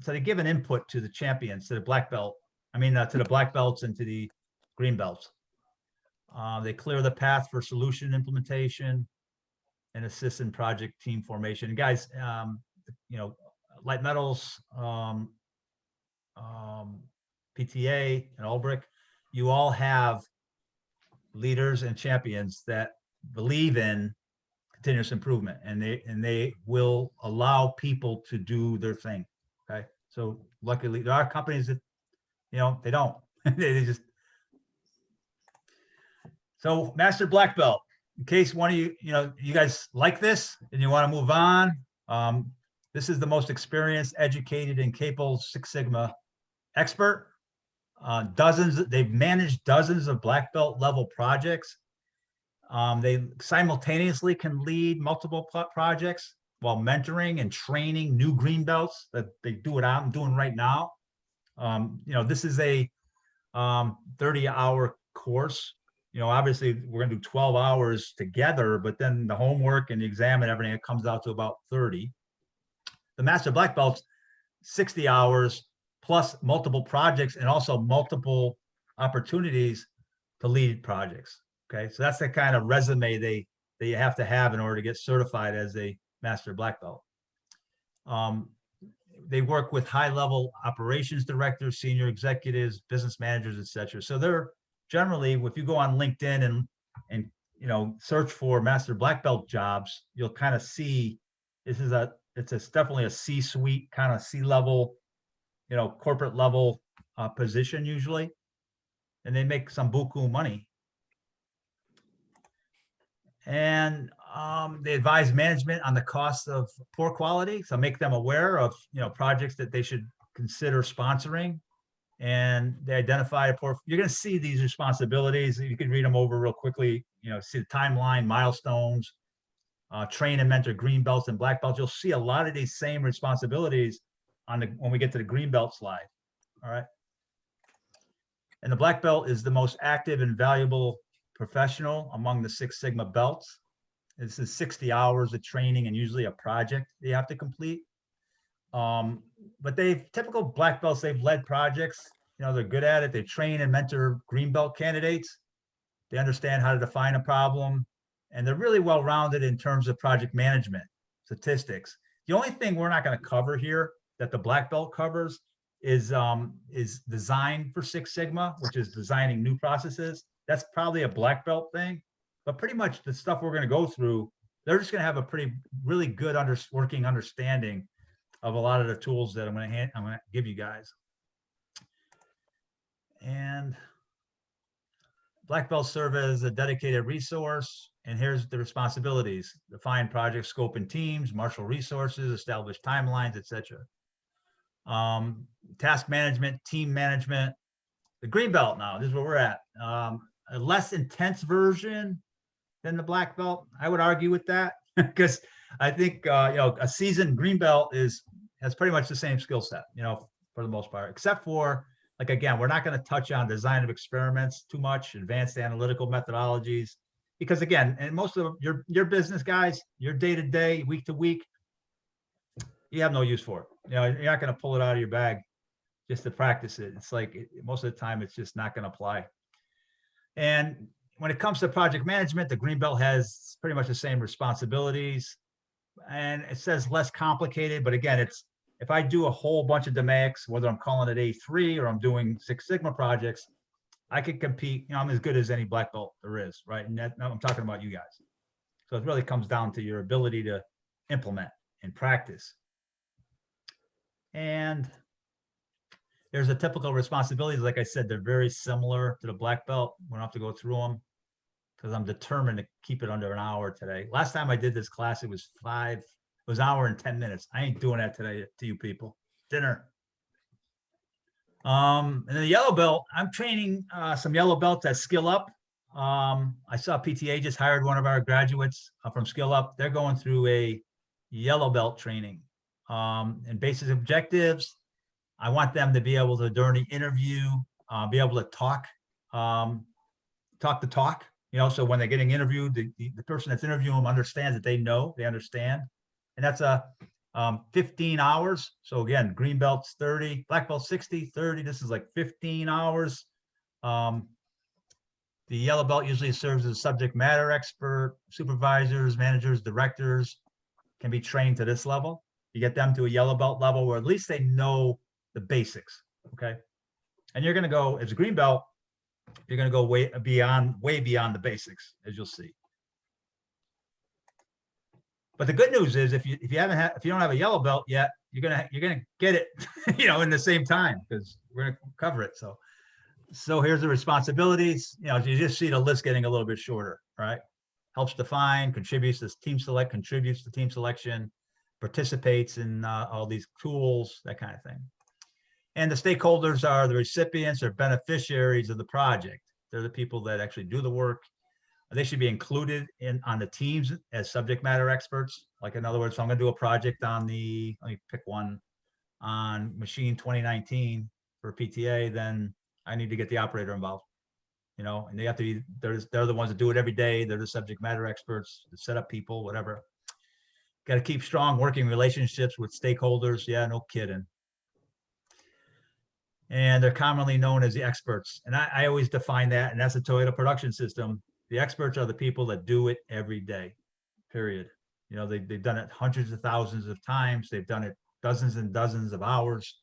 So they give an input to the champions, to the black belt, to the black belts and to the green belts. They clear the path for solution implementation and assist in project team formation. And guys, light metals, PTA and Ulbrich, you all have leaders and champions that believe in continuous improvement, and they will allow people to do their thing. Okay, so luckily there are companies that they don't. They just. So master black belt, in case one of you guys like this and you want to move on, this is the most experienced, educated, and capable Six Sigma expert. They've managed dozens of black belt level projects. They simultaneously can lead multiple projects while mentoring and training new green belts that they do what I'm doing right now. This is a 30-hour course. Obviously we're going to do 12 hours together, but then the homework and the exam and everything, it comes out to about 30. The master black belts, 60 hours plus multiple projects and also multiple opportunities to lead projects. Okay, so that's the kind of resume that you have to have in order to get certified as a master black belt. They work with high-level operations directors, senior executives, business managers, etc. So they're generally, if you go on LinkedIn and search for master black belt jobs, you'll kind of see it's definitely a C-suite kind of C-level, corporate level position usually, and they make some buku money. And they advise management on the cost of poor quality, so make them aware of projects that they should consider sponsoring. And they identify you're going to see these responsibilities. You can read them over real quickly. See the timeline, milestones, train and mentor green belts and black belts. You'll see a lot of these same responsibilities when we get to the green belt slide. All right. And the black belt is the most active and valuable professional among the Six Sigma belts. This is 60 hours of training and usually a project they have to complete. But typical black belts, they've led projects, they're good at it. They train and mentor green belt candidates. They understand how to define a problem, and they're really well-rounded in terms of project management, statistics. The only thing we're not going to cover here that the black belt covers is design for Six Sigma, which is designing new processes. That's probably a black belt thing, but pretty much the stuff we're going to go through, they're just going to have a really good working understanding of a lot of the tools that I'm going to give you guys. And black belts serve as a dedicated resource. And here's the responsibilities: define project scope and teams, marshal resources, establish timelines, etc. Task management, team management. The green belt now, this is where we're at. A less intense version than the black belt. I would argue with that because I think a seasoned green belt has pretty much the same skill set, for the most part, except for Like, again, we're not going to touch on design of experiments too much, advanced analytical methodologies, because again, and most of your business guys, your day to day, week to week, you have no use for it. You know, you're not going to pull it out of your bag just to practice it. It's like most of the time, it's just not going to apply. And when it comes to project management, the Greenbelt has pretty much the same responsibilities, and it says less complicated. But again, it's if I do a whole bunch of DMAICs, whether I'm calling it A3 or I'm doing Six Sigma projects, I could compete. You know, I'm as good as any black belt there is, right? And that, I'm talking about you guys. So it really comes down to your ability to implement and practice. And there's a typical responsibilities. Like I said, they're very similar to the black belt. We don't have to go through them because I'm determined to keep it under an hour today. Last time I did this class, it was an hour and 10 minutes. I ain't doing that today to you people. Dinner. And the yellow belt, I'm training some yellow belts at Skill Up. I saw PTA just hired one of our graduates from Skill Up. They're going through a yellow belt training and basic objectives. I want them to be able to, during the interview, be able to talk the talk, you know, so when they're getting interviewed, the person that's interviewing them understands that they understand. And that's 15 hours. So again, green belt's 30, black belt 60, 30. This is like 15 hours. The yellow belt usually serves as a subject matter expert. Supervisors, managers, directors can be trained to this level. You get them to a yellow belt level where at least they know the basics, okay? And you're gonna go, as a green belt, you're gonna go way beyond the basics, as you'll see. But the good news is if you don't have a yellow belt yet, you're gonna get it, you know, in the same time, because we're gonna cover it. So here's the responsibilities. You know, you just see the list getting a little bit shorter, right? Helps define, contributes to team select, contributes to team selection, participates in all these tools, that kind of thing. And the stakeholders are the recipients or beneficiaries of the project. They're the people that actually do the work. They should be included on the teams as subject matter experts. Like, in other words, if I'm going to do a project on let me pick one, on machine 2019 for PTA, then I need to get the operator involved. You know, and they have to be, they're the ones that do it every day. They're the subject matter experts, the setup people, whatever. Got to keep strong working relationships with stakeholders. Yeah, no kidding. And they're commonly known as the experts. And I always define that, and that's the Toyota production system. The experts are the people that do it every day, period. You know, they've done it hundreds of thousands of times. They've done it dozens and dozens of hours.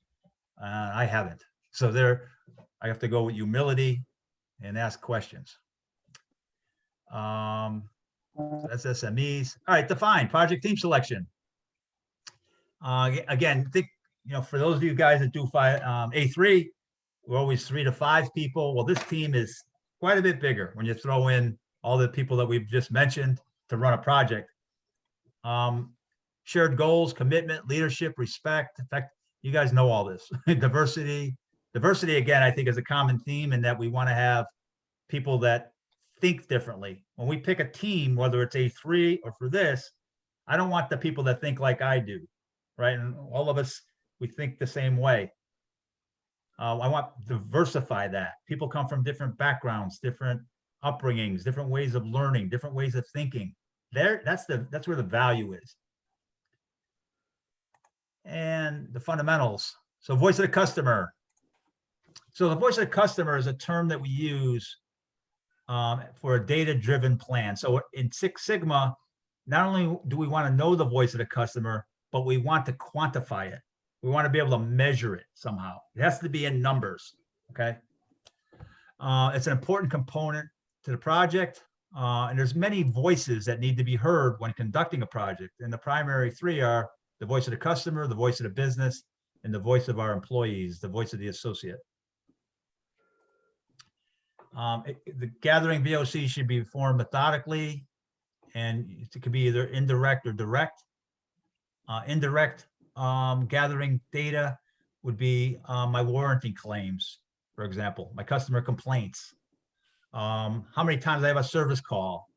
I haven't. So I have to go with humility and ask questions. So that's SMEs. All right, define project team selection. Again, think, you know, for those of you guys that do A3, we're always 3 to 5 people. Well, this team is quite a bit bigger when you throw in all the people that we've just mentioned to run a project. Shared goals, commitment, leadership, respect. In fact, you guys know all this. Diversity, again, I think is a common theme in that we want to have people that think differently. When we pick a team, whether it's A3 or for this, I don't want the people that think like I do, right? And all of us, we think the same way. I want to diversify that. People come from different backgrounds, different upbringings, different ways of learning, different ways of thinking. That's where the value is. And the fundamentals. So voice of the customer. So the voice of the customer is a term that we use for a data-driven plan. So in Six Sigma, not only do we want to know the voice of the customer, but we want to quantify it. We want to be able to measure it somehow. It has to be in numbers, okay? It's an important component to the project, and there's many voices that need to be heard when conducting a project. And the primary 3 are the voice of the customer, the voice of the business, and the voice of our employees, the voice of the associate. The gathering VOC should be formed methodically, and it could be either indirect or direct. Indirect gathering data would be my warranty claims, for example, my customer complaints, how many times I have a service call,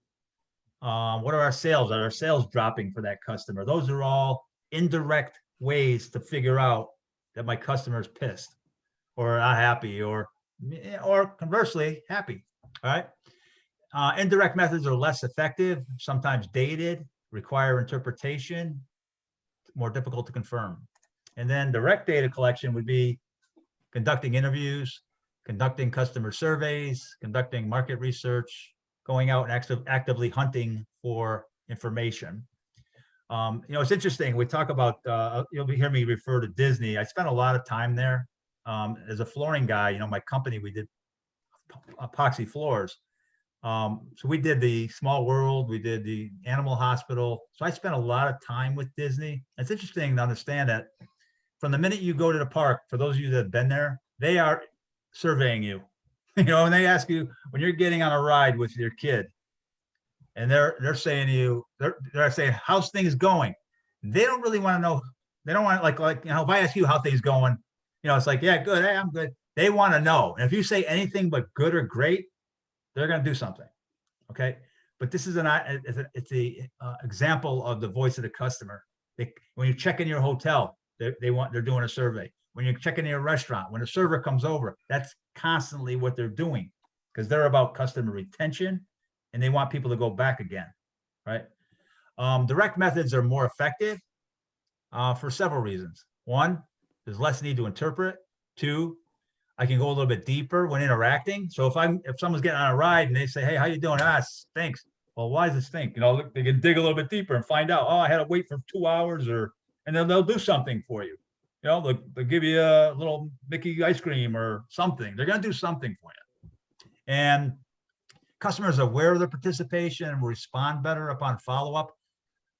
what are our sales? Are our sales dropping for that customer? Those are all indirect ways to figure out that my customer is pissed or not happy, or conversely happy. All right. Indirect methods are less effective, sometimes dated, require interpretation, more difficult to confirm. And then direct data collection would be conducting interviews, conducting customer surveys, conducting market research, going out and actively hunting for information. It's interesting. We talk about, you'll hear me refer to Disney. I spent a lot of time there. As a flooring guy, my company, we did epoxy floors. So we did the Small World, we did the Animal Hospital. So I spent a lot of time with Disney. It's interesting to understand that from the minute you go to the park, for those of you that have been there, they are surveying you, and they ask you when you're getting on a ride with your kid, and they're saying to you, they're saying, how's things going? They don't really want to know. They don't want like, if I ask you how things going, it's like, yeah, good. Hey, I'm good. They want to know. And if you say anything but good or great, they're going to do something. Okay. But this is it's a example of the voice of the customer. When you check in your hotel, they're doing a survey. When you check in your restaurant, when a server comes over, that's constantly what they're doing, because they're about customer retention and they want people to go back again. Right. Direct methods are more effective for several reasons. One, there's less need to interpret. Two, I can go a little bit deeper when interacting. So if someone's getting on a ride and they say, hey, how you doing? Stinks. Well, why does it stink? They can dig a little bit deeper and find out, I had to wait for 2 hours, and then they'll do something for you. They'll give you a little Mickey ice cream or something. They're going to do something for you. And customers are aware of their participation and will respond better upon follow-up.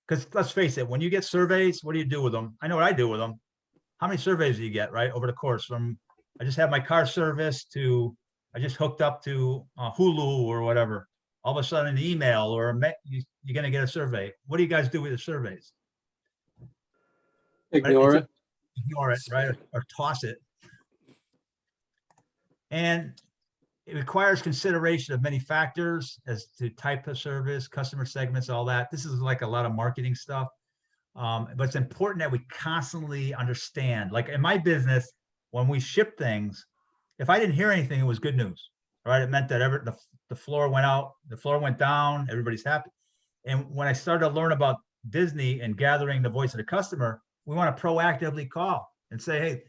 Because let's face it, when you get surveys, what do you do with them? I know what I do with them. How many surveys do you get, right, over the course from I just had my car serviced to I just hooked up to Hulu or whatever. All of a sudden, an email or you're going to get a survey. What do you guys do with the surveys? Ignore it. Ignore it, right? Or toss it. And it requires consideration of many factors as to type of service, customer segments, all that. This is like a lot of marketing stuff. But it's important that we constantly understand. Like in my business, when we ship things, if I didn't hear anything, it was good news, right? It meant that the floor went out, the floor went down, everybody's happy. And when I started to learn about Disney and gathering the voice of the customer, we want to proactively call and say, hey,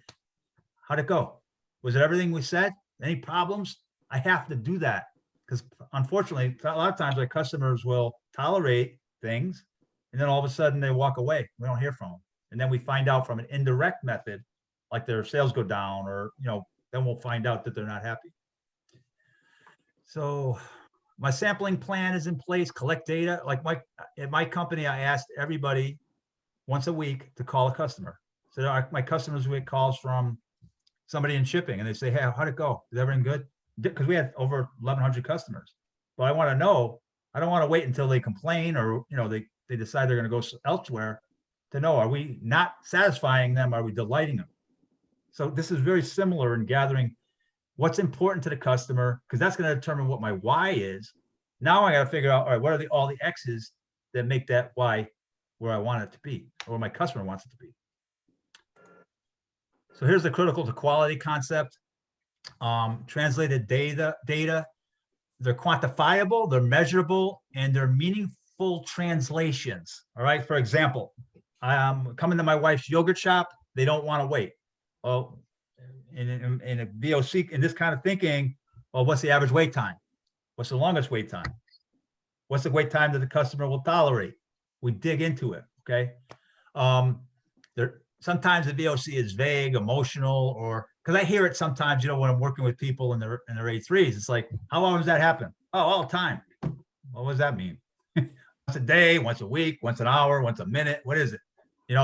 how'd it go? Was it everything we said? Any problems? I have to do that because unfortunately, a lot of times our customers will tolerate things and then all of a sudden they walk away. We don't hear from them. And then we find out from an indirect method, like their sales go down or, then we'll find out that they're not happy. So my sampling plan is in place, collect data. Like at my company, I asked everybody once a week to call a customer. So my customers get calls from somebody in shipping and they say, hey, how'd it go? Is everything good? Because we had over 1,100 customers. But I want to know, I don't want to wait until they complain or, they decide they're going to go elsewhere to know, are we not satisfying them? Are we delighting them? So this is very similar in gathering what's important to the customer, because that's going to determine what my why is. Now I got to figure out, all right, what are all the X's that make that why where I want it to be, or where my customer wants it to be. So here's the critical to quality concept. Translated data, they're quantifiable, they're measurable, and they're meaningful translations. All right. For example, I'm coming to my wife's yogurt shop. They don't want to wait. Well, in a VOC, in this kind of thinking, well, what's the average wait time? What's the longest wait time? What's the wait time that the customer will tolerate? We dig into it. Okay. Sometimes the VOC is vague, emotional, or because I hear it sometimes, when I'm working with people in their A3s, it's like, how long does that happen? Oh, all the time. Well, what does that mean? Once a day, once a week, once an hour, once a minute. What is it?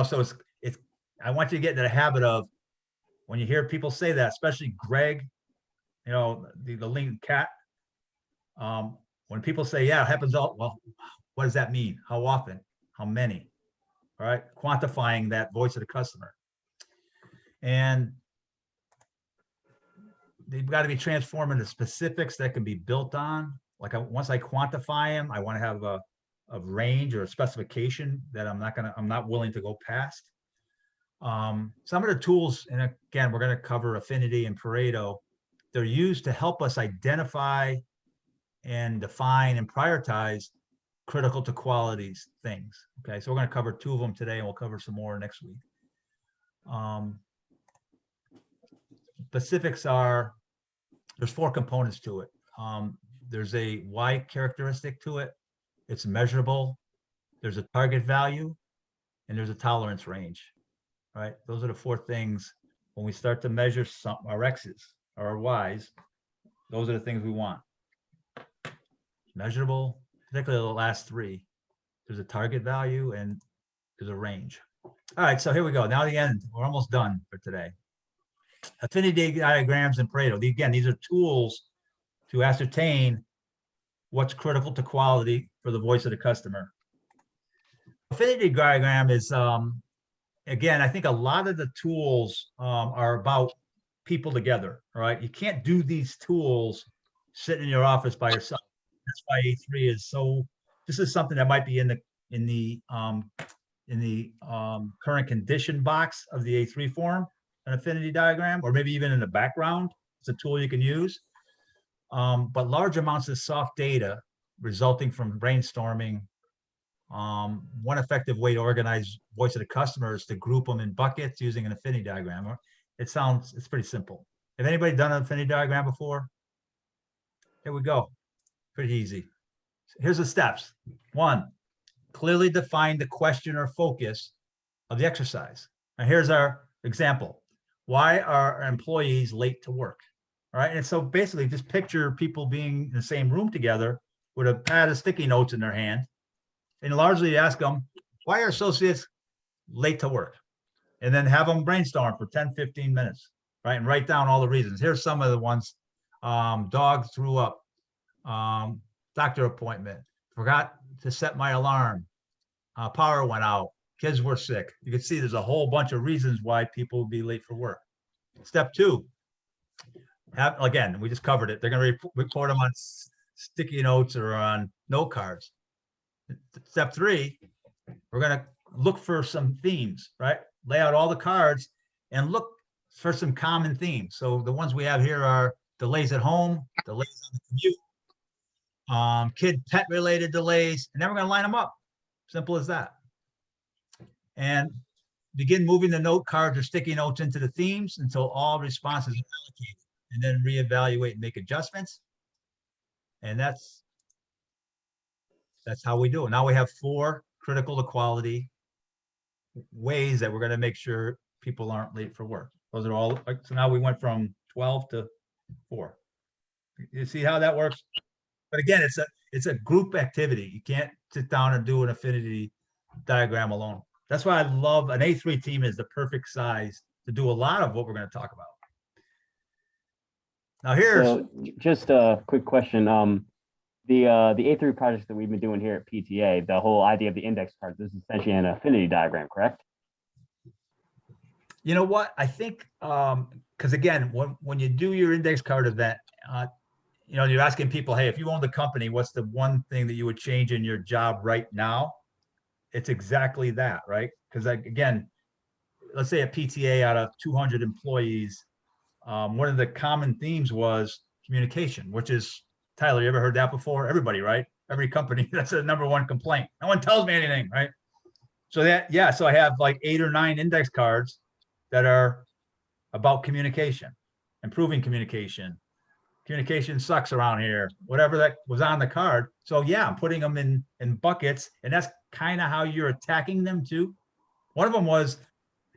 So it's. I want you to get into the habit of when you hear people say that, especially Greg, the lean cat. When people say, yeah, it happens all, well, what does that mean? How often? How many? All right, quantifying that voice of the customer. And they've got to be transformed into specifics that can be built on. Like once I quantify them, I want to have a range or a specification that I'm not willing to go past. Some of the tools, and again, we're going to cover affinity and Pareto. They're used to help us identify and define and prioritize critical to qualities things. Okay, so we're going to cover 2 of them today, and we'll cover some more next week. Specifics are, there's 4 components to it. There's a Y characteristic to it. It's measurable. There's a target value, and there's a tolerance range. Right? Those are the 4 things. When we start to measure our X's or our Y's, those are the things we want. Measurable, particularly the last 3. There's a target value and there's a range. All right, so here we go. Now the end. We're almost done for today. Affinity diagrams and Pareto. Again, these are tools to ascertain what's critical to quality for the voice of the customer. Affinity diagram is, again, I think a lot of the tools are about people together, all right? You can't do these tools sitting in your office by yourself. That's why A3 is so, this is something that might be in the current condition box of the A3 form, an affinity diagram, or maybe even in the background. It's a tool you can use. But large amounts of soft data resulting from brainstorming, one effective way to organize voice of the customer is to group them in buckets using an affinity diagram. It's pretty simple. Have anybody done an affinity diagram before? Here we go. Pretty easy. Here's the steps. 1, clearly define the question or focus of the exercise. Now here's our example. Why are employees late to work? All right, and so basically just picture people being in the same room together with a pad of sticky notes in their hand, and largely ask them, why are associates late to work? And then have them brainstorm for 10, 15 minutes, right? And write down all the reasons. Here's some of the ones. Dog threw up, doctor appointment, forgot to set my alarm, power went out, kids were sick. You can see there's a whole bunch of reasons why people would be late for work. Step 2, again, we just covered it. They're going to report them on sticky notes or on note cards. Step 3, we're going to look for some themes, right? Lay out all the cards and look for some common themes. So the ones we have here are delays at home, delays on the commute, kid pet related delays, and then we're going to line them up. Simple as that. And begin moving the note cards or sticky notes into the themes until all responses are allocated, and then reevaluate and make adjustments. And that's how we do it. Now we have 4 critical to quality ways that we're going to make sure people aren't late for work. Those are all, so now we went from 12 to 4. You see how that works? But again, it's a group activity. You can't sit down and do an affinity diagram alone. That's why I love an A3 team is the perfect size to do a lot of what we're going to talk about. Now here's So just a quick question. The A3 projects that we've been doing here at PTA, the whole idea of the index cards, this is essentially an affinity diagram, correct? You know what? I think, because again, when you do your index card event, you're asking people, hey, if you own the company, what's the one thing that you would change in your job right now? It's exactly that, right? Because again, let's say a PTA out of 200 employees, one of the common themes was communication, which is, Tyler, you ever heard that before? Everybody, right? Every company, that's the #1 complaint. No one tells me anything, right? So so I have like 8 or 9 index cards that are about communication, improving communication. Communication sucks around here, whatever that was on the card. So yeah, I'm putting them in buckets, and that's kind of how you're attacking them too. One of them was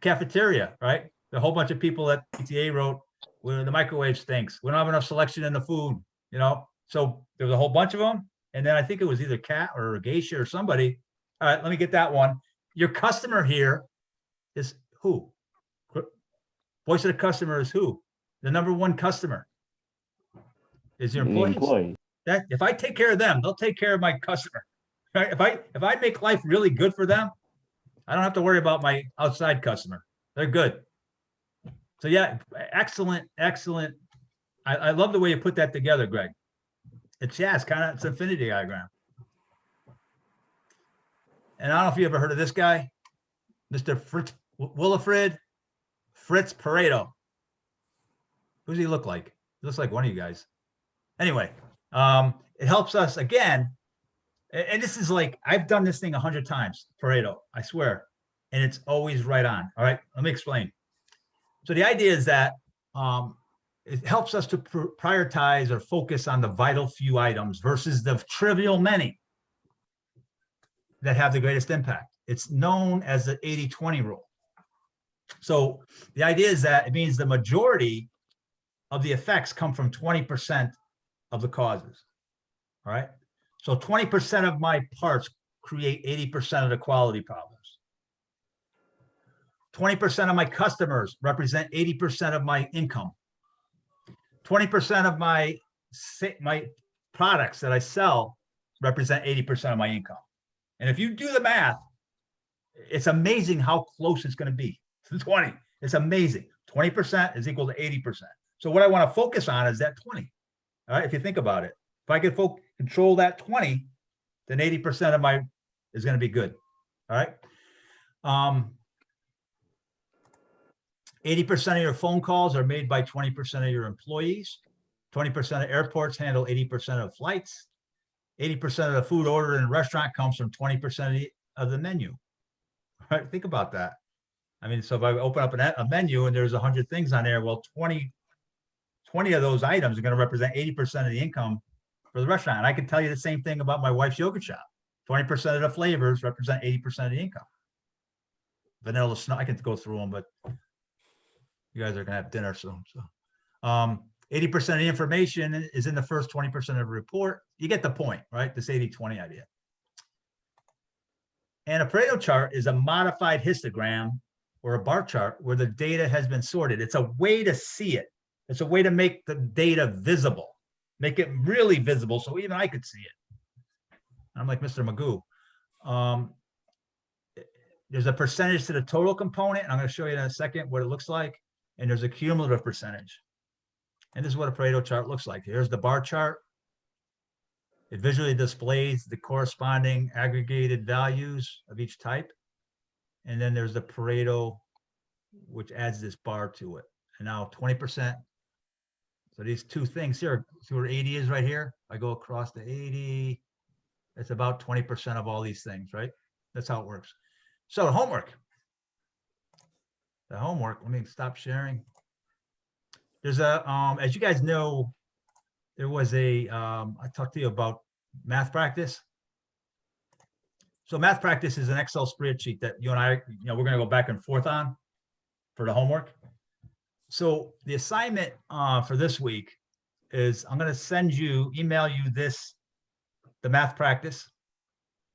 cafeteria, right? A whole bunch of people at PTA wrote, well, the microwave stinks. We don't have enough selection in the food, So there's a whole bunch of them. And then I think it was either Kat or a Geisha or somebody. All right, let me get that one. Your customer here is who? Voice of the customer is who? The #1 customer is your employees. That if I take care of them, they'll take care of my customer. Right? If I make life really good for them, I don't have to worry about my outside customer. They're good. So yeah, excellent. I love the way you put that together, Greg. It's it's an affinity diagram. And I don't know if you ever heard of this guy, Mr. Willifred Fritz Pareto. Who does he look like? He looks like one of you guys. Anyway, it helps us again. And this is like, I've done this thing 100 times, Pareto, I swear. And it's always right on. All right, let me explain. So the idea is that it helps us to prioritize or focus on the vital few items versus the trivial many that have the greatest impact. It's known as the 80-20 rule. So the idea is that it means the majority of the effects come from 20% of the causes. All right. So 20% of my parts create 80% of the quality problems. 20% of my customers represent 80% of my income. 20% of my products that I sell represent 80% of my income. And if you do the math, it's amazing how close it's going to be to 20. It's amazing. 20% is equal to 80%. So what I want to focus on is that 20. All right. If you think about it, if I can control that 20, then 80% of my is going to be good. All right. 80% of your phone calls are made by 20% of your employees. 20% of airports handle 80% of flights. 80% of the food ordered in a restaurant comes from 20% of the menu. All right, think about that. I mean, so if I open up a menu and there's 100 things on there, well, 20 of those items are going to represent 80% of the income for the restaurant. And I can tell you the same thing about my wife's yogurt shop. 20% of the flavors represent 80% of the income. Vanilla snow, I can go through them, but you guys are gonna have dinner soon. So 80% of the information is in the first 20% of the report. You get the point, right? This 80-20 idea. And a Pareto chart is a modified histogram or a bar chart where the data has been sorted. It's a way to see it. It's a way to make the data visible, make it really visible so even I could see it. I'm like Mr. Magoo. There's a percentage to the total component. I'm going to show you in a second what it looks like. And there's a cumulative percentage. And this is what a Pareto chart looks like. Here's the bar chart. It visually displays the corresponding aggregated values of each type. And then there's the Pareto, which adds this bar to it. And now 20%. So these two things here, see where 80 is right here? I go across to 80. It's about 20% of all these things, right? That's how it works. So the homework, let me stop sharing. There's a, as you guys know, there was a, I talked to you about math practice. So math practice is an Excel spreadsheet that you and I, we're going to go back and forth on for the homework. So the assignment for this week is I'm going to email you the math practice,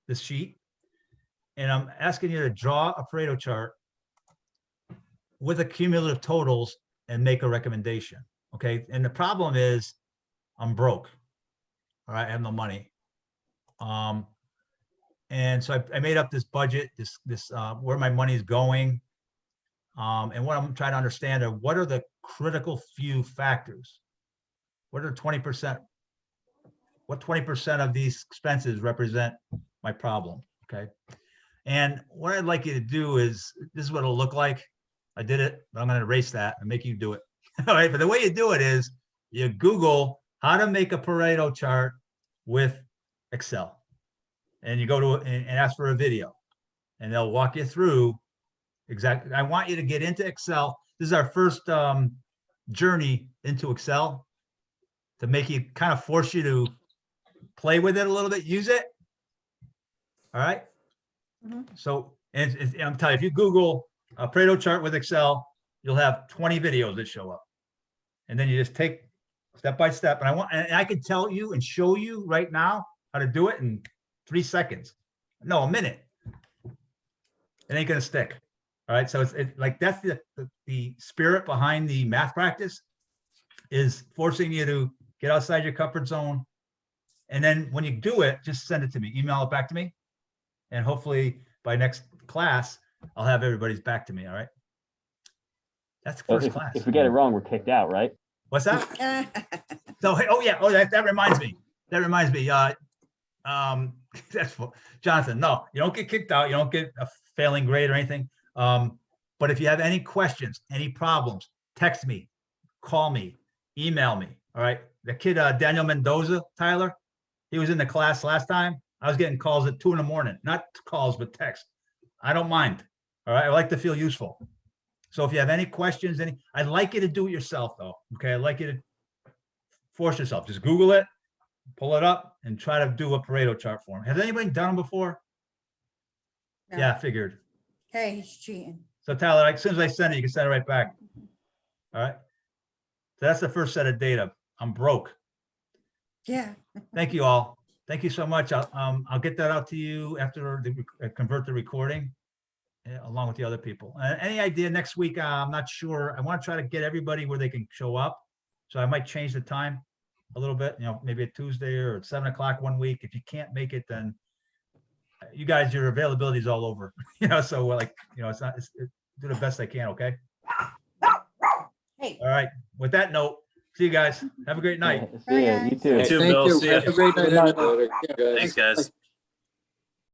this sheet. And I'm asking you to draw a Pareto chart with the cumulative totals and make a recommendation. Okay. And the problem is I'm broke. All right. I have no money. And so I made up this budget, where my money is going. And what I'm trying to understand are what are the critical few factors? What are 20%? What 20% of these expenses represent my problem? Okay. And what I'd like you to do is, this is what it'll look like. I did it, but I'm going to erase that and make you do it. All right. But the way you do it is you Google how to make a Pareto chart with Excel. And you go to and ask for a video and they'll walk you through exactly. I want you to get into Excel. This is our first journey into Excel to make you kind of force you to play with it a little bit, use it. All right. So, and I'm telling you, if you Google a Pareto chart with Excel, you'll have 20 videos that show up. And then you just take step by step. And I can tell you and show you right now how to do it in 3 seconds. No, a minute. It ain't going to stick. All right. So it's like, that's the spirit behind the math practice, is forcing you to get outside your comfort zone. And then when you do it, just send it to me, email it back to me. And hopefully by next class, I'll have everybody's back to me. All right. That's the first class. If we get it wrong, we're kicked out, right? What's that? So, oh yeah. Oh, that reminds me. That reminds me. That's Jonathan. No, you don't get kicked out. You don't get a failing grade or anything. But if you have any questions, any problems, text me, call me, email me. All right. The kid, Daniel Mendoza, Tyler, he was in the class last time. I was getting calls at 2 a.m, not calls, but text. I don't mind. All right. I like to feel useful. So if you have any questions, I'd like you to do it yourself though. Okay. I'd like you to force yourself. Just Google it, pull it up and try to do a Pareto chart for me. Has anybody done them before? No. Yeah, I figured. Hey, he's cheating. So Tyler, as soon as I send it, you can send it right back. All right. So that's the first set of data. I'm broke. Yeah. Thank you all. Thank you so much. I'll get that out to you after convert the recording along with the other people. Any idea next week? I'm not sure. I want to try to get everybody where they can show up. So I might change the time a little bit, maybe a Tuesday or at 7 o'clock one week. If you can't make it, then you guys, your availability is all over, so do the best I can. Okay. Hey. All right. With that note, see you guys. Have a great night. See ya. You too. Bye, too, Thank Bill. you. See ya. Have a great night, everybody. Thanks, guys.